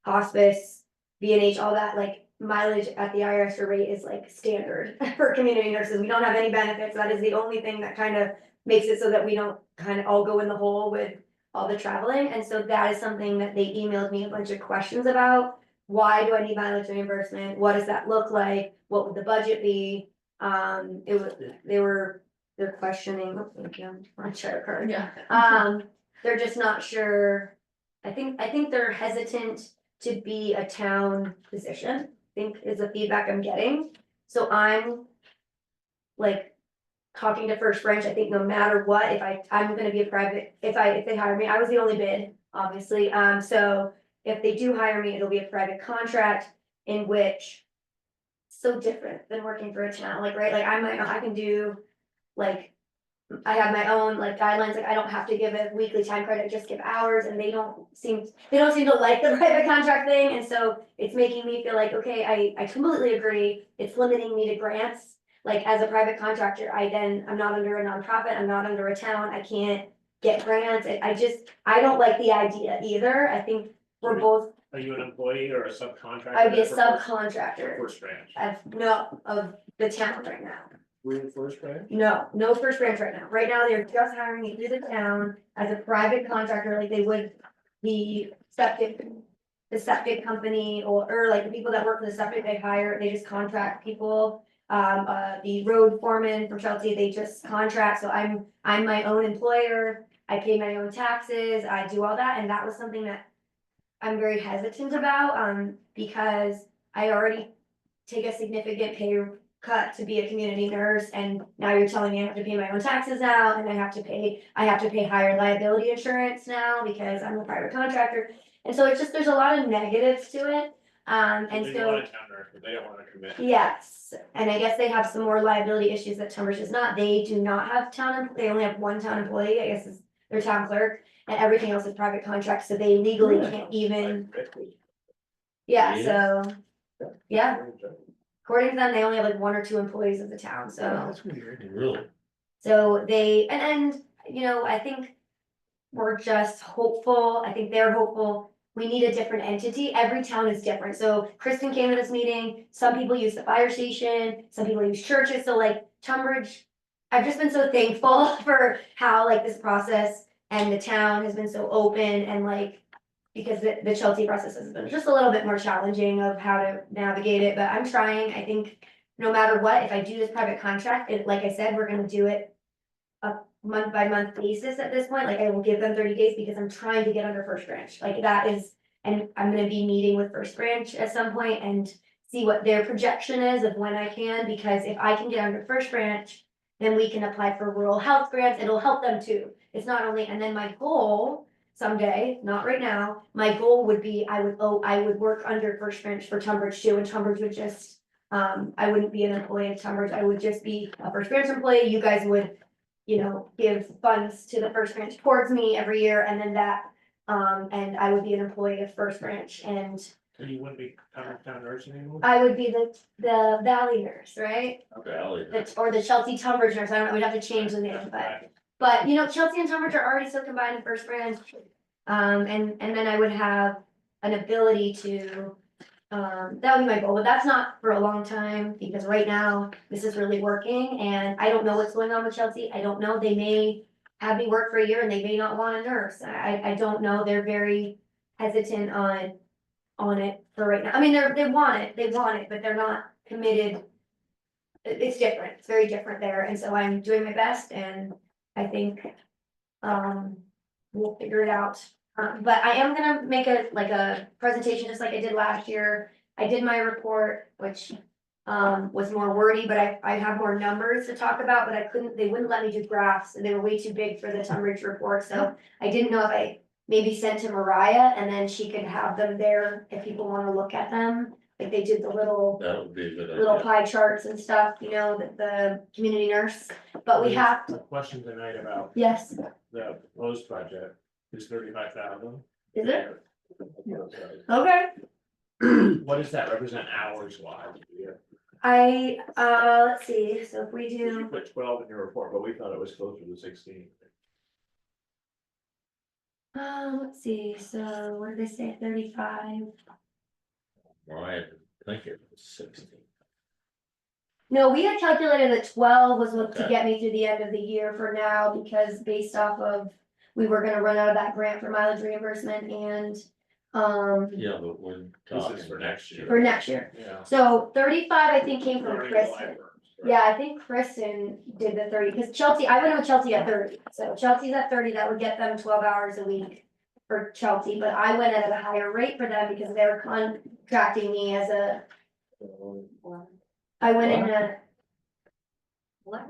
hospice, B&H, all that, like mileage at the IRS rate is like standard for community nurses, we don't have any benefits, that is the only thing that kind of makes it so that we don't kind of all go in the hole with all the traveling, and so that is something that they emailed me a bunch of questions about. Why do I need mileage reimbursement? What does that look like? What would the budget be? They're questioning, oh, thank you, my chair card. Yeah. They're just not sure. I think they're hesitant to be a town physician, I think is the feedback I'm getting. So I'm like talking to First Branch, I think no matter what, I'm gonna be a private, if they hire me, I was the only bid, obviously, so if they do hire me, it'll be a private contract in which so different than working for a town, like, right, like I can do like I have my own like guidelines, like I don't have to give a weekly time credit, just give hours, and they don't seem to like the private contract thing, and so it's making me feel like, okay, I completely agree, it's limiting me to grants. Like as a private contractor, I'm not under a nonprofit, I'm not under a town, I can't get grants, I don't like the idea either, I think we're both, Are you an employee or a subcontractor? I'd be a for subcontractor First branch. of the town right now. We're in first branch? No first branch right now. Right now, they're just hiring me through the town as a private contractor, like they would the septic company or like the people that work for the septic, they just contract people. The road foreman for Chelsea, they just contract, so I'm my own employer. I pay my own taxes, I do all that, and that was something that I'm very hesitant about, because I already take a significant pay cut to be a community nurse, and now you're telling me I have to pay my own taxes now, and I have to pay higher liability insurance now because I'm a private contractor. And so it's just, there's a lot of negatives to it, and They so. want a town nurse, but they don't wanna commit. Yes, and I guess they have some more liability issues that Tunbridge does not. They do not have they only have one town employee, I guess is their town clerk. And everything else is private contracts, so they legally can't even, yeah, Yeah. so, yeah. According to them, they only have like 1 or 2 employees of the town, so. That's weird. Really? So they, and, you know, I think we're just hopeful, I think they're hopeful, we need a different entity, every town is different, so Kristen came to this meeting, some people use the fire station, some people use churches, so like Tunbridge. I've just been so thankful for how like this process and the town has been so open and like. Because the Chelsea process has been just a little bit more challenging of how to navigate it, but I'm trying, I think. No matter what, if I do this private contract, like I said, we're gonna do it a month by month basis at this point, like I will give them 30 days because I'm trying to get under first branch, like that is. And I'm gonna be meeting with first branch at some point and see what their projection is of when I can, because if I can get under first branch. Then we can apply for rural health grants, it'll help them too, it's not only, and then my goal. Someday, not right now, my goal would be, I would work under first branch for Tunbridge too, and Tunbridge would just. I wouldn't be an employee of Tunbridge, I would just be a first branch employee, you guys would. You know, give funds to the first branch towards me every year, and then that, and I would be an employee of first branch, and So you wouldn't be town nurse anymore? I would be the valley nurse, right? Valley. Or the Chelsea Tunbridge nurse, I don't know, we'd have to change the name, but you know, Chelsea and Tunbridge are already so combined in first branch. And then I would have an ability to, that would be my goal, but that's not for a long time, because right now, this is really working, and I don't know what's going on with Chelsea, I don't know, they may have me work for a year and they may not want a nurse, I don't know, they're very hesitant on it for right now, I mean, they want it, but they're not committed. It's different, it's very different there, and so I'm doing my best, and I think, we'll figure it out. But I am gonna make a presentation just like I did last year. I did my report, which was more wordy, but I have more numbers to talk about, but they wouldn't let me do graphs, and they were way too big for the Tunbridge report, so I didn't know if I maybe sent to Mariah, and then she could have them there if people wanna look at them. Like they did the little That would be a good little idea. pie charts and stuff, you know, the community nurse, but we have, A question tonight about yes, the proposed project is 35,000. is it? Okay. What does that represent hours wise? Let's see, so if we You do, put 12 in your report, but we thought it was closer to 16. let's see, so what did they say, 35? Right, I think it was 16. No, we had calculated that 12 was what to Okay. get me through the end of the year for now, because based off of, we were gonna run out of that grant for mileage reimbursement and, Yeah, but we're This talking is for next year. for next year. Yeah. So 35, I think, came from Already July Kristen. 1st, right? Yeah, I think Kristen did the 30, because Chelsea, I went with Chelsea at 30, so Chelsea's at 30, that would get them 12 hours a week for Chelsea, but I went at a higher rate for them because they were contracting me as a, I went in at. What?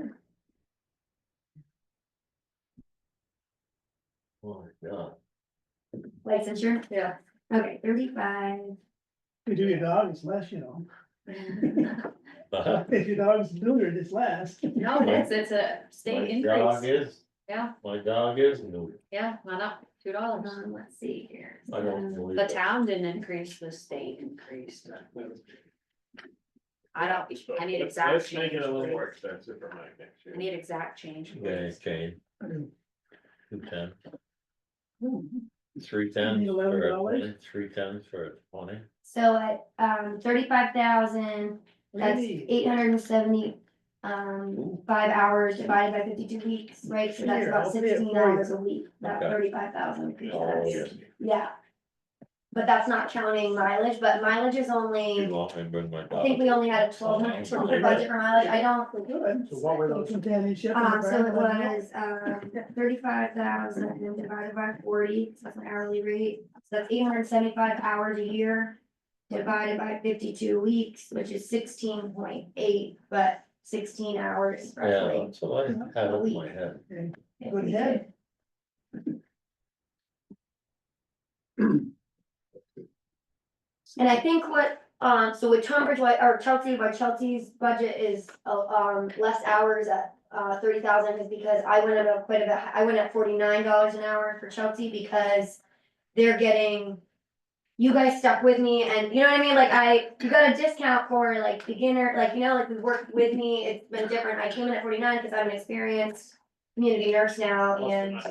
Oh my God. Licensure? Yeah. Okay, 35. You do your dog, it's less, you know. If your dog's neutered, it's last. No, it's a state My dog increase. is, Yeah, my dog is new. yeah, went up $2. Let's see here. I don't believe The it. town didn't increase, the state increased. I need exact Let's change. make it a little please. more expensive for Mike next year. I need exact change. Yeah, please. Kane. Hmm. 210. 310 Need for a $11? 10, 310 for a 20. So at 35,000, that's Really? 870 5 hours divided by 52 weeks, right? So that's Here, about I'll pay it 16 for you. hours a week, that Okay. 35,000. Oh, yeah. Yeah. But that's not counting mileage, but mileage is You only, want me to bring my dog? I think we only had a $1,200 budget for mileage, I don't. Good. So what were those? Companionship. So it was 35,000 divided by 40, so that's an hourly rate, so that's 875 hours a year. Divided by 52 weeks, which is 16.8, but 16 hours Yeah, roughly. that's what I had in my head. if Good we head. did. And I think what, so with Tunbridge, or Chelsea's budget is, less hours at, 30,000 is because I went at quite a bit, I went at $49 an hour for Chelsea because they're getting, you guys stuck with me and you know what I mean? Like you got a discount for like beginner, like, you know, like we worked with me, it's been different. I came in at 49 because I'm an experienced community nurse now and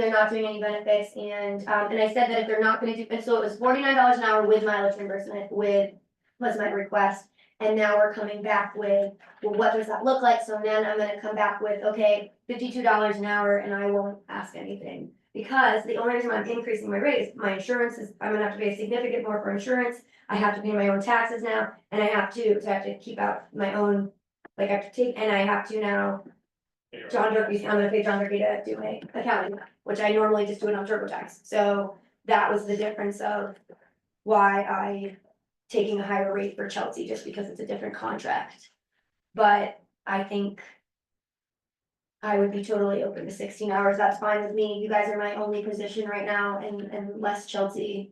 they're not doing any benefits, and I said that if they're not gonna do, and so it was $49 an hour with mileage reimbursement was my request. And now we're coming back with, well, what does that look like? So then I'm gonna come back with, okay, $52 an hour and I won't ask anything. Because the only reason I'm increasing my rate is my insurance is, I'm gonna have to pay significant more for insurance. I have to pay my own taxes now, and I have to keep out my own, like I have to take, and I have to now. John Durkee, I'm gonna pay John Durkee to do my accounting, which I normally just do it on TurboTax, so that was the difference of why I taking a higher rate for Chelsea, just because it's a different contract. But I think I would be totally open to 16 hours, that's fine with me, you guys are my only position right now, and unless Chelsea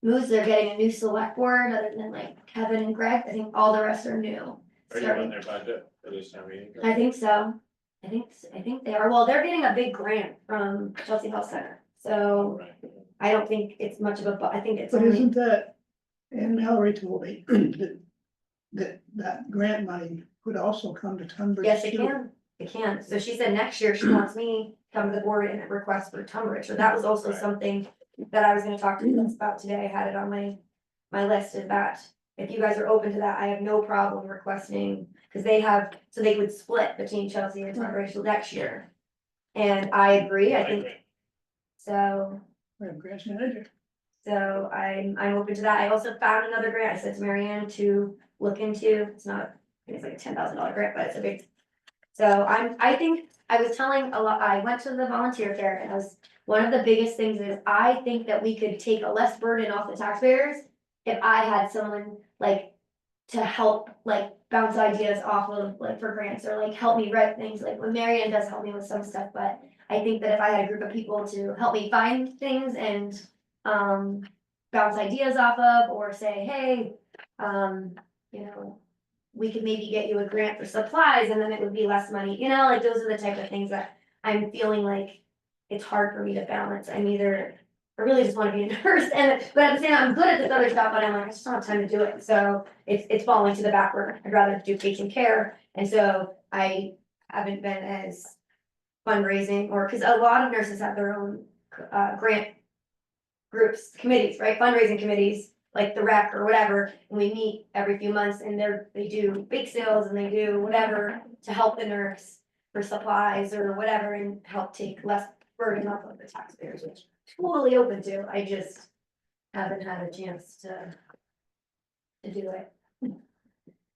moves, they're getting a new select board, other than like Kevin and Greg, I think all the rest are new. Are you on their budget for this time meeting? I think so. I think they are. Well, they're getting a big grant from Chelsea Health Center. So Right. I don't think it's much of a, I think it's But only, isn't that, and Mallory told me that grant money could also come to Tunbridge. yes, it too. can. It can. So she said next year she wants me to come to the board and request for Tunbridge. So that was also Right. something that I was gonna talk to you guys about today. I had it on my list, is that if you guys are open to that, I have no problem requesting, because they have, so they would split between Chelsea and Tunbridge next year. And I agree, I think, so, We have grants manager. so I'm open to that. I also found another grant, I said to Marianne to look into, it's not, I think it's like a $10,000 grant, but it's a big. So I think, I was telling a lot, I went to the volunteer fair, and one of the biggest things is, I think that we could take a less burden off the taxpayers if I had someone like to help, like bounce ideas off of, like for grants, or like help me write things, like when Marianne does help me with some stuff, but I think that if I had a group of people to help me find things and bounce ideas off of, or say, hey, you know, we could maybe get you a grant for supplies and then it would be less money, you know, like those are the type of things that I'm feeling like it's hard for me to balance. I'm either, I really just wanna be a nurse, but at the same time, I'm good at this other stuff, but I'm like, I just don't have time to do it, so it's falling to the back burner. I'd rather do patient care, and so I haven't been as fundraising, or, cause a lot of nurses have their own grant groups, committees, right, fundraising committees, like the rec or whatever, and we meet every few months, and they do bake sales, and they do whatever to help the nurse for supplies or whatever, and help take less burden off of the taxpayers, which totally open to, I just haven't had a chance to do it.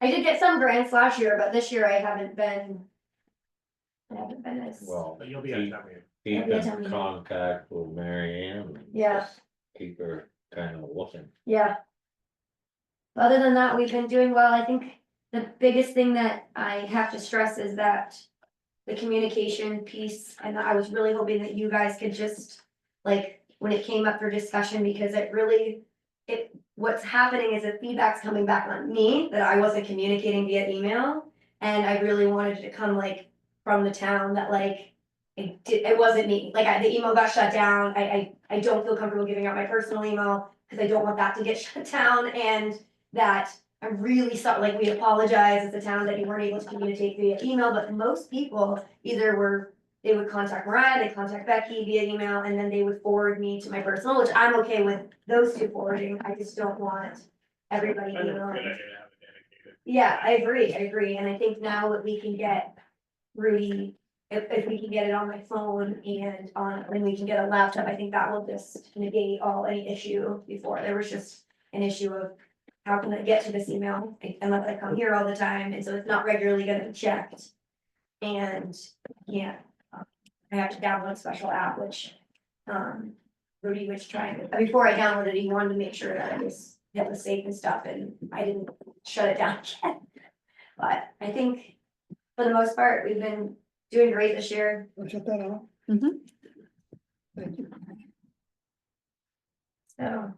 I did get some grants last year, but this year I haven't been as, Well, But you'll be on time meeting. keep Maybe I in tell you. contact with Mary Ann. and Yeah. just Keep her kind of looking. yeah. Other than that, we've been doing well. I think the biggest thing that I have to stress is that the communication piece, and I was really hoping that you guys could just, like, when it came up for discussion, because it really, what's happening is that feedback's coming back on me, that I wasn't communicating via email. And I really wanted it to come like from the town that like, it wasn't me, like the email got shut down, I don't feel comfortable giving out my personal email. Cause I don't want that to get shut down, and that I'm really sorry, like we apologize as a town that you weren't able to communicate via email, but most people either they would contact Mariah, they'd contact Becky via email, and then they would forward me to my personal, which I'm okay with those two forwarding, I just don't want everybody I think it's a good emailing. idea to have it dedicated. Yeah, I agree, and I think now that we can get Rudy, if we can get it on my phone and and we can get a laptop, I think that will just negate any issue before. There was just an issue of how can I get to this email unless I come here all the time, and so it's not regularly gonna be checked. And, yeah, I have to download a special app, which, Rudy was trying to, before I downloaded it, he wanted to make sure that it was safe and stuff, and I didn't shut it down yet. But I think for the most part, we've been doing great this year. I'll shut that off. Mhm. Thank you. So